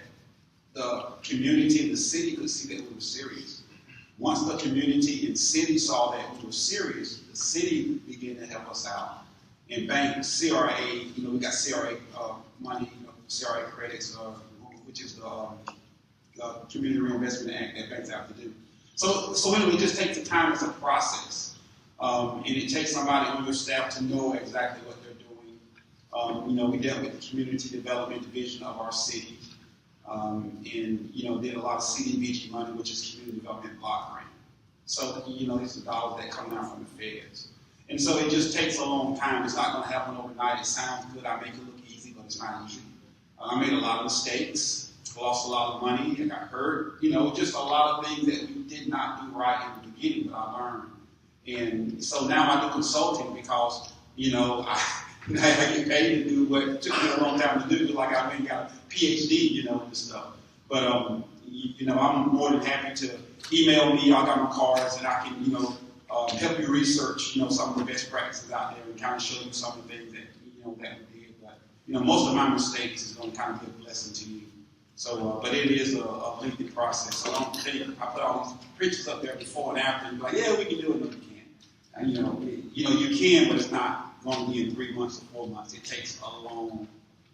the community and the city could see that we were serious. Once the community and city saw that we were serious, the city began to help us out. And banks, CRA, you know, we got CRA money, CRA credits, which is the Community Reinvestment Act that banks have to do. So anyway, it just takes the time. It's a process. And it takes somebody on your staff to know exactly what they're doing. You know, we dealt with the Community Development Division of our city. And, you know, did a lot of CDBG money, which is Community Development Block Grant. So, you know, these are dollars that come down from the feds. And so it just takes a long time. It's not going to happen overnight. It sounds good. I make it look easy, but it's not easy. I made a lot of mistakes, lost a lot of money, and got hurt. You know, just a lot of things that we did not do right in the beginning, but I learned. And so now I do consulting because, you know, I get paid to do what took me a long time to do, like I got a PhD, you know, and stuff. But, you know, I'm more than happy to email me. I got my cards, and I can, you know, help you research, you know, some of the best practices out there and kind of show you some of the things that, you know, that we did. But, you know, most of my mistakes is going to kind of be a blessing to you. So, but it is a lengthy process. So don't think I put all these pictures up there before and after, and be like, yeah, we can do it. No, you can't. And, you know, you can, but it's not going to be in 3 months or 4 months. It takes a long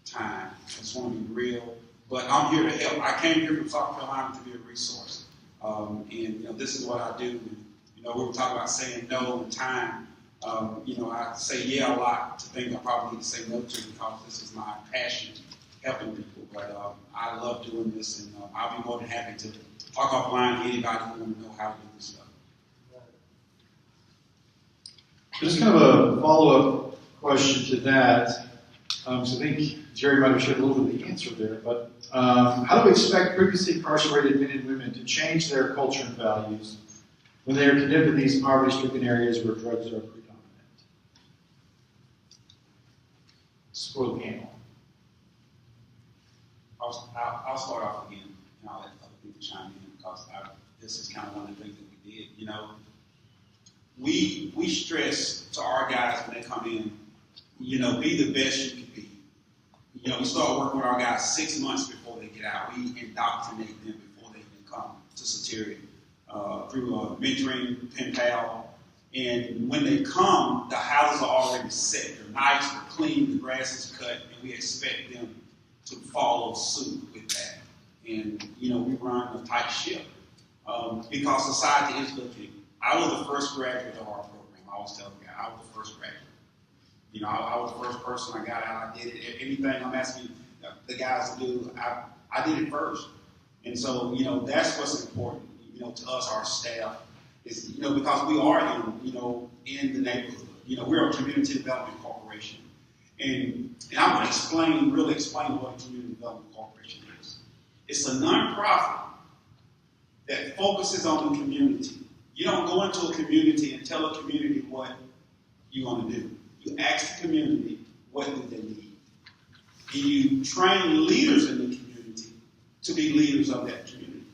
time. I just want to be real. But I'm here to help. I came here from South Carolina to be a resource. And, you know, this is what I do. And, you know, we were talking about saying no and time. You know, I say yeah a lot to things I probably need to say no to because this is my passion, helping people. But I love doing this, and I'll be more than happy to talk offline to anybody who wants to know how to do this stuff.
Just kind of a follow-up question to that. So I think Jerry might have shared a little bit of the answer there, but how do we expect previously incarcerated men and women to change their culture and values when they are condemned to these poverty-stricken areas where drugs are predominant? For the panel.
I'll start off again, and I'll let other people chime in because this is kind of one of the things that we did. You know, we stress to our guys when they come in, you know, be the best you can be. You know, we start working with our guys 6 months before they get out. We indoctrinate them before they even come to Soteria through mentoring, pen pal. And when they come, the houses are already set. They're nice, they're clean, the grass is cut, and we expect them to follow suit with that. And, you know, we run a tight ship because society is looking. I was the first graduate of our program. I always tell the guy, I was the first graduate. You know, I was the first person I got out. I did it. Anything I'm asking the guys to do, I did it first. And so, you know, that's what's important, you know, to us, our staff, is, you know, because we are in the neighborhood. You know, we're a community development corporation. And I want to really explain what a community development corporation is. It's a nonprofit that focuses on the community. You don't go into a community and tell a community what you want to do. You ask the community, what do they need? And you train leaders in the community to be leaders of that community.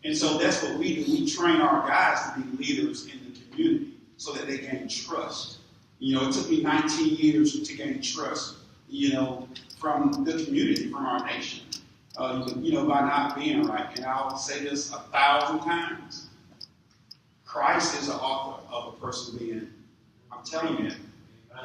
And so that's what we do. We train our guys to be leaders in the community so that they gain trust. You know, it took me 19 years to gain trust, you know, from the community, from our nation, you know, by not being right. And I'll say this 1,000 times. Christ is the author of a person being, I'm telling you,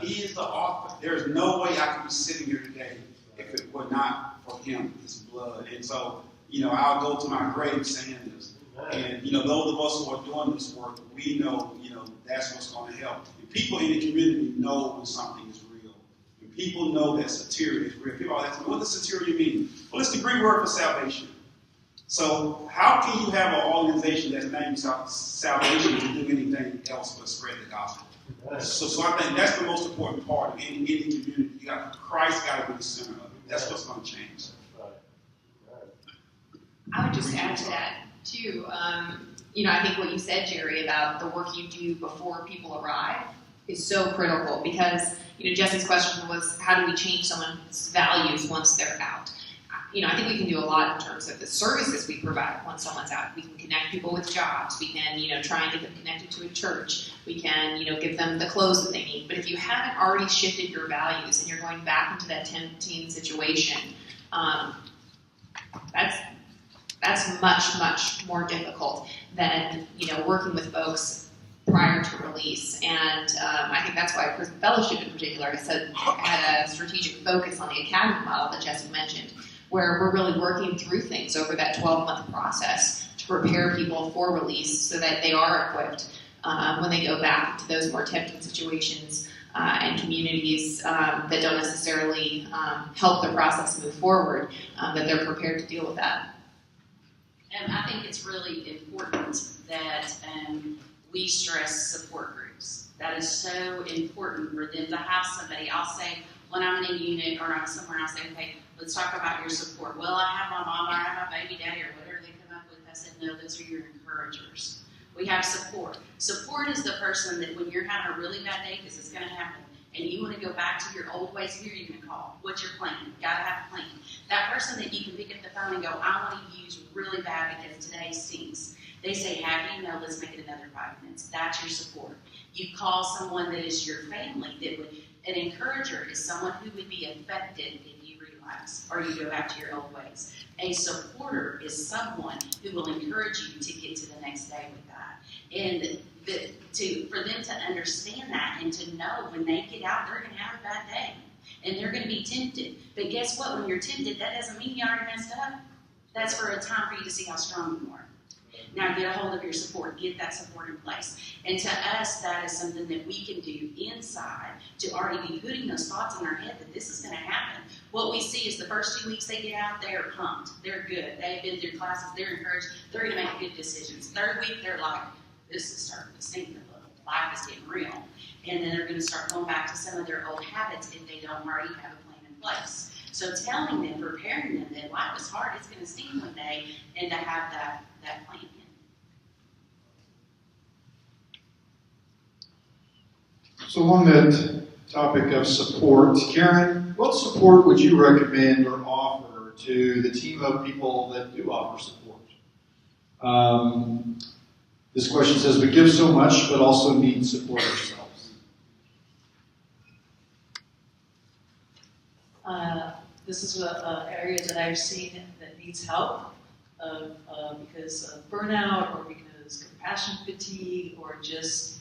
he is the author. There is no way I could be sitting here today if it were not for him, his blood. And so, you know, I'll go to my grave saying this. And, you know, those of us who are doing this work, we know, you know, that's what's going to help. And people in the community know when something is real. And people know that soteria is real. People always ask me, what does soteria mean? Well, it's the Greek word for salvation. So how can you have an organization that's named salvation to do anything else but spread the gospel? So I think that's the most important part of any community. Christ got to be the center of it. That's what's going to change.
I would just add to that, too. I think what you said, Jerry, about the work you do before people arrive is so critical because, Jesse's question was, how do we change someone's values once they're out? I think we can do a lot in terms of the services we provide once someone's out. We can connect people with jobs. We can, try and get them connected to a church. We can, give them the clothes that they need. But if you haven't already shifted your values and you're going back into that tempting situation, that's much, much more difficult than, working with folks prior to release. And I think that's why Prison Fellowship in particular had a strategic focus on the academy model that Jesse mentioned, where we're really working through things over that 12-month process to prepare people for release so that they are equipped when they go back into those more tempting situations and communities that don't necessarily help the process move forward, that they're prepared to deal with that.
And I think it's really important that we stress support groups. That is so important for them to have somebody. I'll say, when I'm in a unit or I'm somewhere, I'll say, okay, let's talk about your support. Well, I have my mom or I have my baby daddy or whatever they come up with. I said, no, those are your encouragers. We have support. Support is the person that when you're having a really bad day, because it's going to happen, and you want to go back to your old ways, who are you going to call? What's your plan? You've got to have a plan. That person that you can pick up the phone and go, I want to use really bad because today stinks. They say, have you? No, let's make it another 5 minutes. That's your support. You call someone that is your family. An encourager is someone who would be affected if you relapse or you go back to your old ways. A supporter is someone who will encourage you to get to the next day with that. And for them to understand that and to know when they get out, they're going to have a bad day. And they're going to be tempted. But guess what? When you're tempted, that doesn't mean you already messed up. That's for a time for you to see how strong you are. Now get a hold of your support. Get that support in place. And to us, that is something that we can do inside to already be putting those thoughts in our head that this is going to happen. What we see is the first 2 weeks they get out, they are pumped. They're good. They've been through classes. They're encouraged. They're going to make good decisions. Third week, they're like, this is starting to stink a little. Life is getting real. And then they're going to start going back to some of their old habits if they don't already have a plan in place. So telling them, preparing them that life is hard, it's going to stink one day, and to have that plan in.
So on that topic of support, Karen, what support would you recommend or offer to the team of people that do offer support? This question says, we give so much, but also need support ourselves.
This is an area that I've seen that needs help because of burnout or because compassion fatigue or just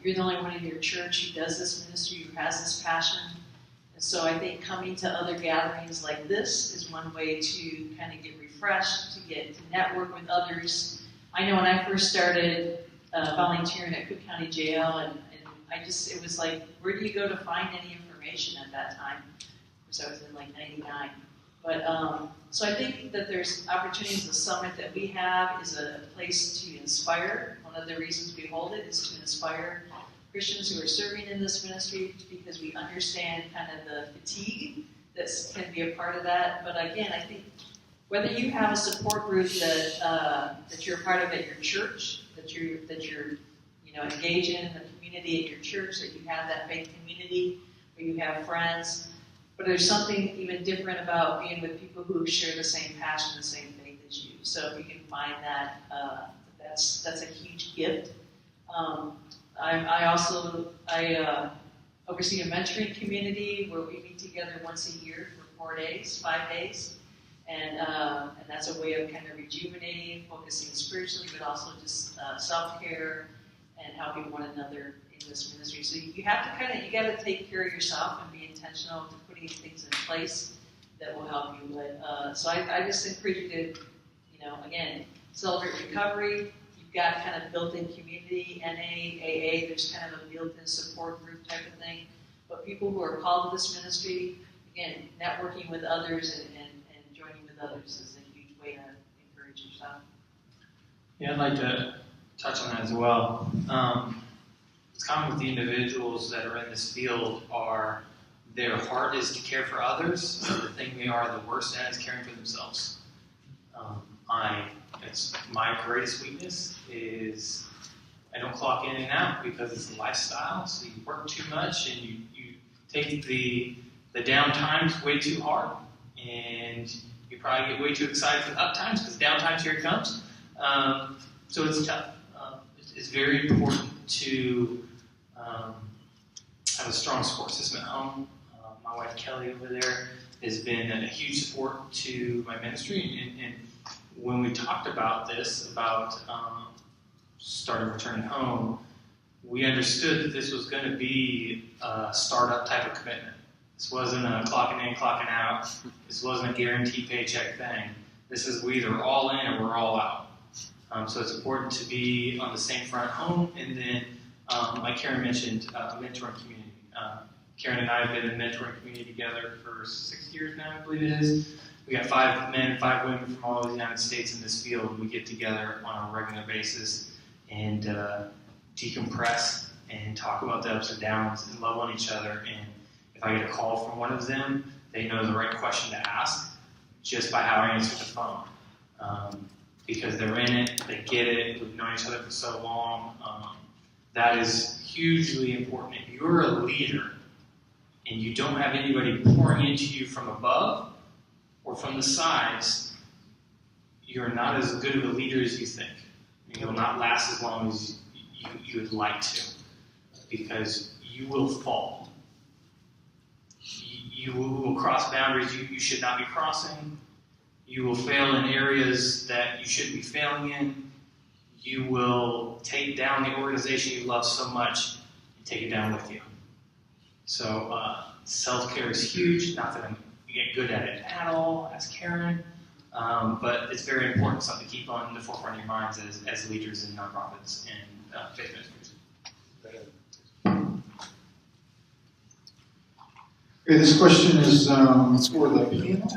you're the only one in your church who does this ministry, who has this passion. And so I think coming to other gatherings like this is one way to kind of get refreshed, to network with others. I know when I first started volunteering at Cook County Jail, and it was like, where do you go to find any information at that time? So I was in like 99. But so I think that there's opportunities. The summit that we have is a place to inspire. One of the reasons we hold it is to inspire Christians who are serving in this ministry because we understand kind of the fatigue that can be a part of that. But again, I think whether you have a support group that you're a part of at your church, that you're engaging in the community at your church, that you have that faith community where you have friends. But there's something even different about being with people who share the same passion, the same faith as you. So if you can find that, that's a huge gift. I oversee a mentoring community where we meet together once a year for 5 days. And that's a way of kind of rejuvenating, focusing spiritually, but also just self-care and helping one another in this ministry. So you got to take care of yourself and be intentional to putting things in place that will help you. But so I just encourage you to, again, celebrate recovery, keep got kind of built-in community, NA, AA, there's kind of a built-in support group type of thing. But people who are called to this ministry, again, networking with others and joining with others is a huge way to encourage yourself.
Yeah, I'd like to touch on that as well. It's common with the individuals that are in this field are their heart is to care for others. The thing they are the worst at is caring for themselves. It's my greatest weakness is I don't clock in and out because it's a lifestyle. So you work too much and you take the downtimes way too hard, and you probably get way too excited for the uptimes because downtimes here it comes. So it's tough. It's very important to have a strong support system at home. My wife Kelly over there has been a huge support to my ministry, and when we talked about this, about starting returning home, we understood that this was going to be a startup type of commitment. This wasn't a clocking in, clocking out. This wasn't a guaranteed paycheck thing. This is we either all in or we're all out. So it's important to be on the same front home, and then, like Karen mentioned, a mentoring community. Karen and I have been in a mentoring community together for 6 years now, I believe it is. We got 5 men, 5 women from all over the United States in this field. We get together on a regular basis and decompress and talk about the ups and downs and love on each other. And if I get a call from one of them, they know the right question to ask just by how I answer the phone. Because they're in it, they get it, we've known each other for so long. That is hugely important. If you're a leader and you don't have anybody pouring into you from above or from the sides, you're not as good of a leader as you think. You will not last as long as you would like to, because you will fall. You will cross boundaries you should not be crossing. You will fail in areas that you shouldn't be failing in. You will take down the organization you love so much and take it down with you. So self-care is huge. Not that I'm get good at it at all, as Karen, but it's very important, something to keep on the forefront of your minds as leaders in nonprofits and faith ministries.
Okay, this question is for the panel.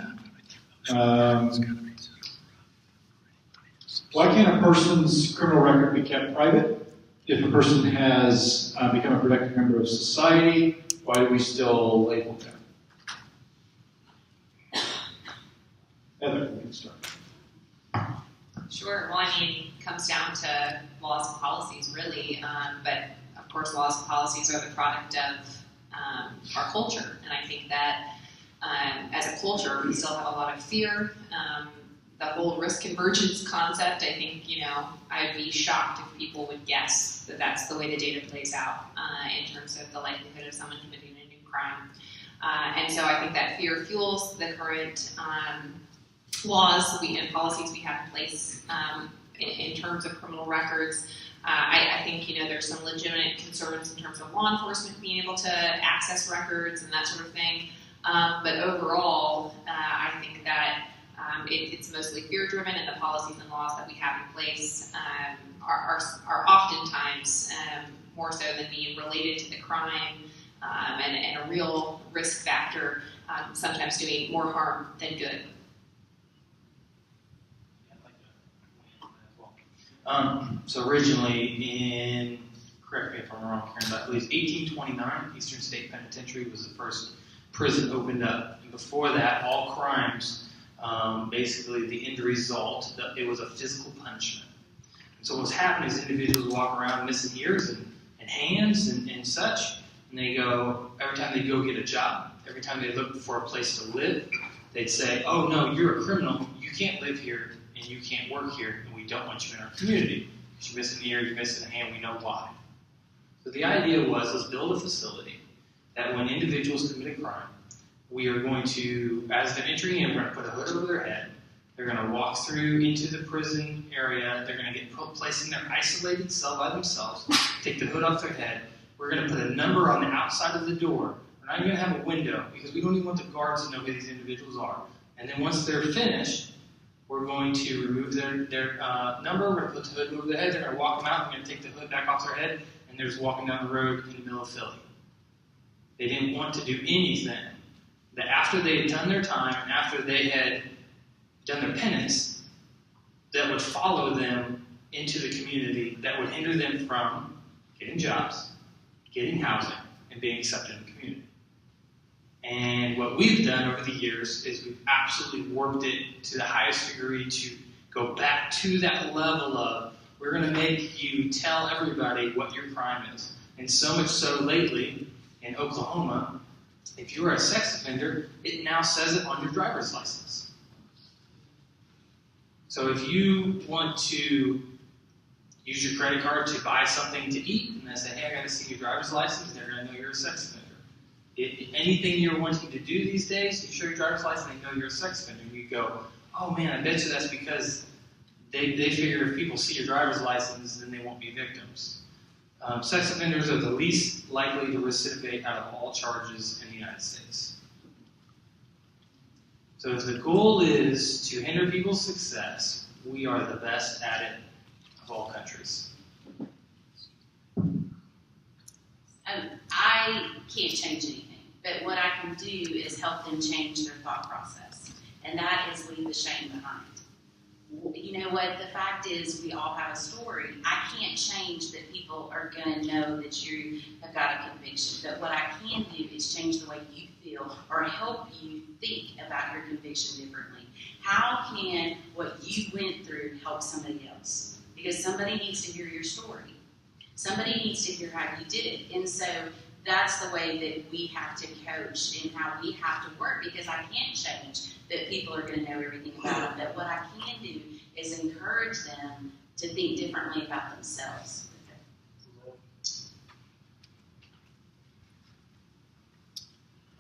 Why can't a person's criminal record be kept private? If a person has become a productive member of society, why do we still label them? Heather, you can start.
Sure. Well, I mean, it comes down to laws and policies, really. But, of course, laws and policies are the product of our culture. And I think that as a culture, we still have a lot of fear. The whole risk convergence concept, I think, I'd be shocked if people would guess that that's the way the data plays out in terms of the likelihood of someone committing a new crime. And so I think that fear fuels the current laws and policies we have in place in terms of criminal records. I think there's some legitimate concerns in terms of law enforcement being able to access records and that sort of thing. But overall, I think that it's mostly fear-driven, and the policies and laws that we have in place are oftentimes more so than being related to the crime and a real risk factor, sometimes doing more harm than good.
So originally correct me if I'm wrong, Karen, but I believe 1829, Eastern State Penitentiary was the first prison opened up. And before that, all crimes, basically the end result, it was a physical punishment. And so what's happened is individuals walk around missing ears and hands and such, and they go, every time they go get a job, every time they look for a place to live, they'd say, oh no, you're a criminal, you can't live here, and you can't work here, and we don't want you in our community. Because you're missing an ear, you're missing a hand, we know why. So the idea was, let's build a facility that when individuals commit a crime, we are going to, as they're entering in, we're going to put a hood over their head, they're going to walk through into the prison area, they're going to get placed in their isolated cell by themselves, take the hood off their head, we're going to put a number on the outside of the door, we're not even going to have a window, because we don't even want the guards to know who these individuals are. And then once they're finished, We're going to remove their number, we're going to put the hood over their head, they're going to walk them out, we're going to take the hood back off their head, and they're just walking down the road in the middle of Philly. They didn't want to do anything that after they had done their time and after they had done their penance, that would follow them into the community, that would hinder them from getting jobs, getting housing, and being accepted in the community. And what we've done over the years is we've absolutely warped it to the highest degree to go back to that level of, we're going to make you tell everybody what your crime is. And so much so lately, in Oklahoma, if you are a sex offender, it now says it on your driver's license. So if you want to use your credit card to buy something to eat, and they say, hey, I got to see your driver's license, they're going to know you're a sex offender. Anything you're wanting to do these days, you show your driver's license, they know you're a sex offender. You go, oh man, I bet you that's because they figure if people see your driver's license, then they won't be victims. Sex offenders are the least likely to recidivate out of all charges in the United States. So if the goal is to hinder people's success, we are the best at it of all countries.
I can't change anything, but what I can do is help them change their thought process, and that is leave the shame behind. You know what? The fact is, we all have a story. I can't change that people are going to know that you have got a conviction, but what I can do is change the way you feel or help you think about your conviction differently. How can what you went through help somebody else? Because somebody needs to hear your story. Somebody needs to hear how you did it. And so that's the way that we have to coach and how we have to work, because I can't change that people are going to know everything about them. But what I can do is encourage them to think differently about themselves.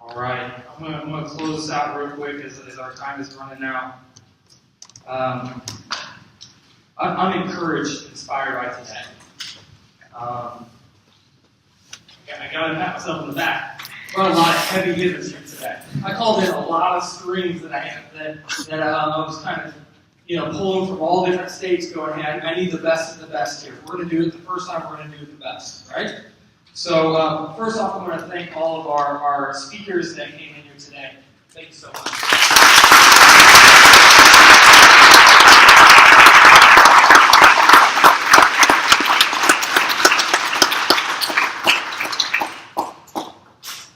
All right, I'm going to close this out real quick as our time is running out. I'm encouraged and inspired by today. I got to pat myself on the back. Brought a lot of heavy hitters here today. I called in a lot of strings that I was kind of, pulling from all different states, going, hey, I need the best of the best here. If we're going to do it the first time, we're going to do it the best, right? So first off, I want to thank all of our speakers that came in here today. Thank you so much.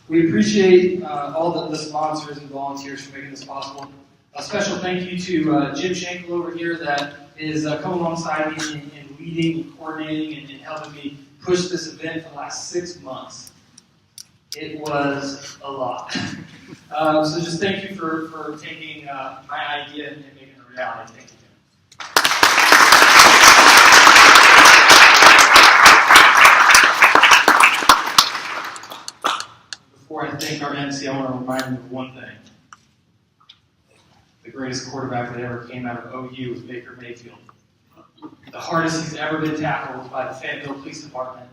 We appreciate all the sponsors and volunteers for making this possible. A special thank you to Jim Schenkel over here that is coming alongside me and leading and coordinating and helping me push this event for the last 6 months. It was a lot. So just thank you for taking my idea and making it a reality. Thank you, Jim. Before I thank our MC, I want to remind you of one thing. The greatest quarterback that ever came out of OU was Baker Mayfield. The hardest he's ever been tackled by the Fayetteville Police Department.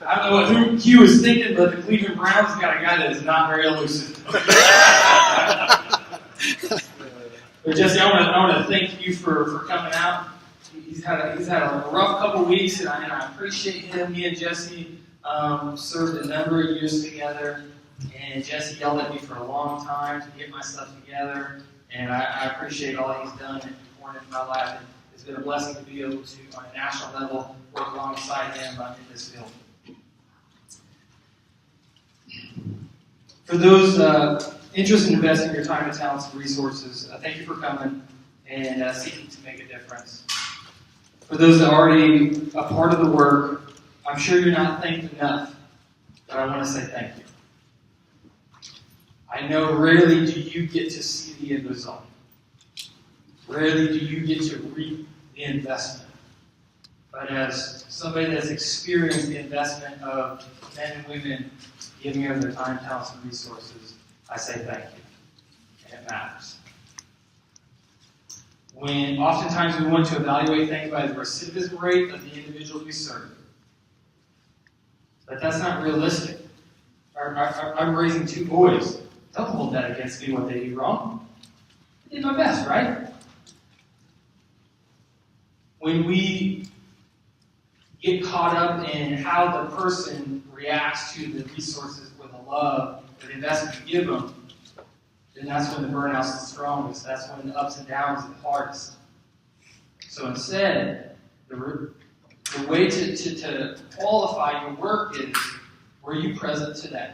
I don't know what he was thinking, but the Cleveland Browns got a guy that is not very elusive. But Jesse, I want to thank you for coming out. He's had a rough couple weeks, and I appreciate him. Me and Jesse served a number of years together, and Jesse yelled at me for a long time to get my stuff together, and I appreciate all he's done and poured into my life. And it's been a blessing to be able to, on a national level, work alongside him in this field. For those interested in investing your time and talents and resources, thank you for coming and seeking to make a difference. For those that are already a part of the work, I'm sure you're not thanked enough, but I want to say thank you. I know rarely do you get to see the end result. Rarely do you get to reap the investment. But as somebody that's experienced the investment of men and women giving of their time, talents, and resources, I say thank you. And it matters. When oftentimes we want to evaluate things by the recidivism rate of the individuals we serve. But that's not realistic. I'm raising 2 boys. Don't hold that against me what they do wrong. I did my best, right? When we get caught up in how the person reacts to the resources with the love, or the investment you give them, then that's when the burnout's the strongest. That's when the ups and downs are the hardest. So instead, the way to qualify your work is, were you present today?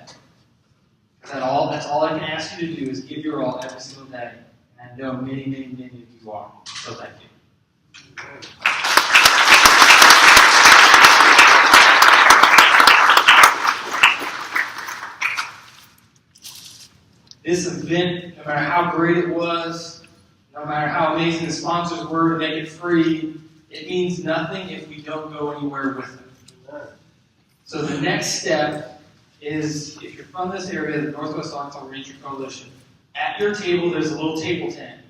That's all I can ask you to do is give your all every single day. And I know many, many, many of you are. So thank you. This event, no matter how great it was, no matter how amazing the sponsors were to make it free, it means nothing if we don't go anywhere with it. So the next step is, if you're from this area, the Northwest Arkansas Reentry Coalition, at your table there's a little table tent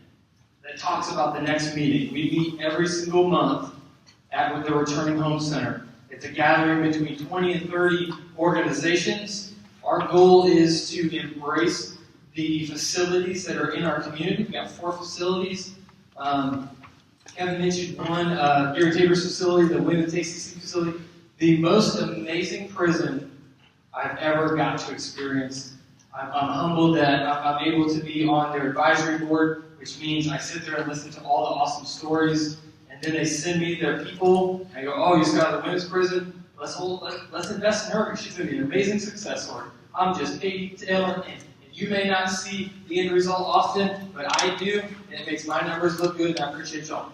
that talks about the next meeting. We meet every single month at the Returning Home Center. It's a gathering between 20 and 30 organizations. Our goal is to embrace the facilities that are in our community. We've got 4 facilities. Kevin mentioned one, Gary Tabor's facility, the Women's ACC facility. The most amazing prison I've ever got to experience. I'm humbled that I'm able to be on their advisory board, which means I sit there and listen to all the awesome stories, and then they send me their people, and I go, oh, you just got out of the women's prison? Let's invest in her, because she's going to be an amazing success story. I'm just Taylor, and you may not see the end result often, but I do, and it makes my numbers look good, and I appreciate y'all.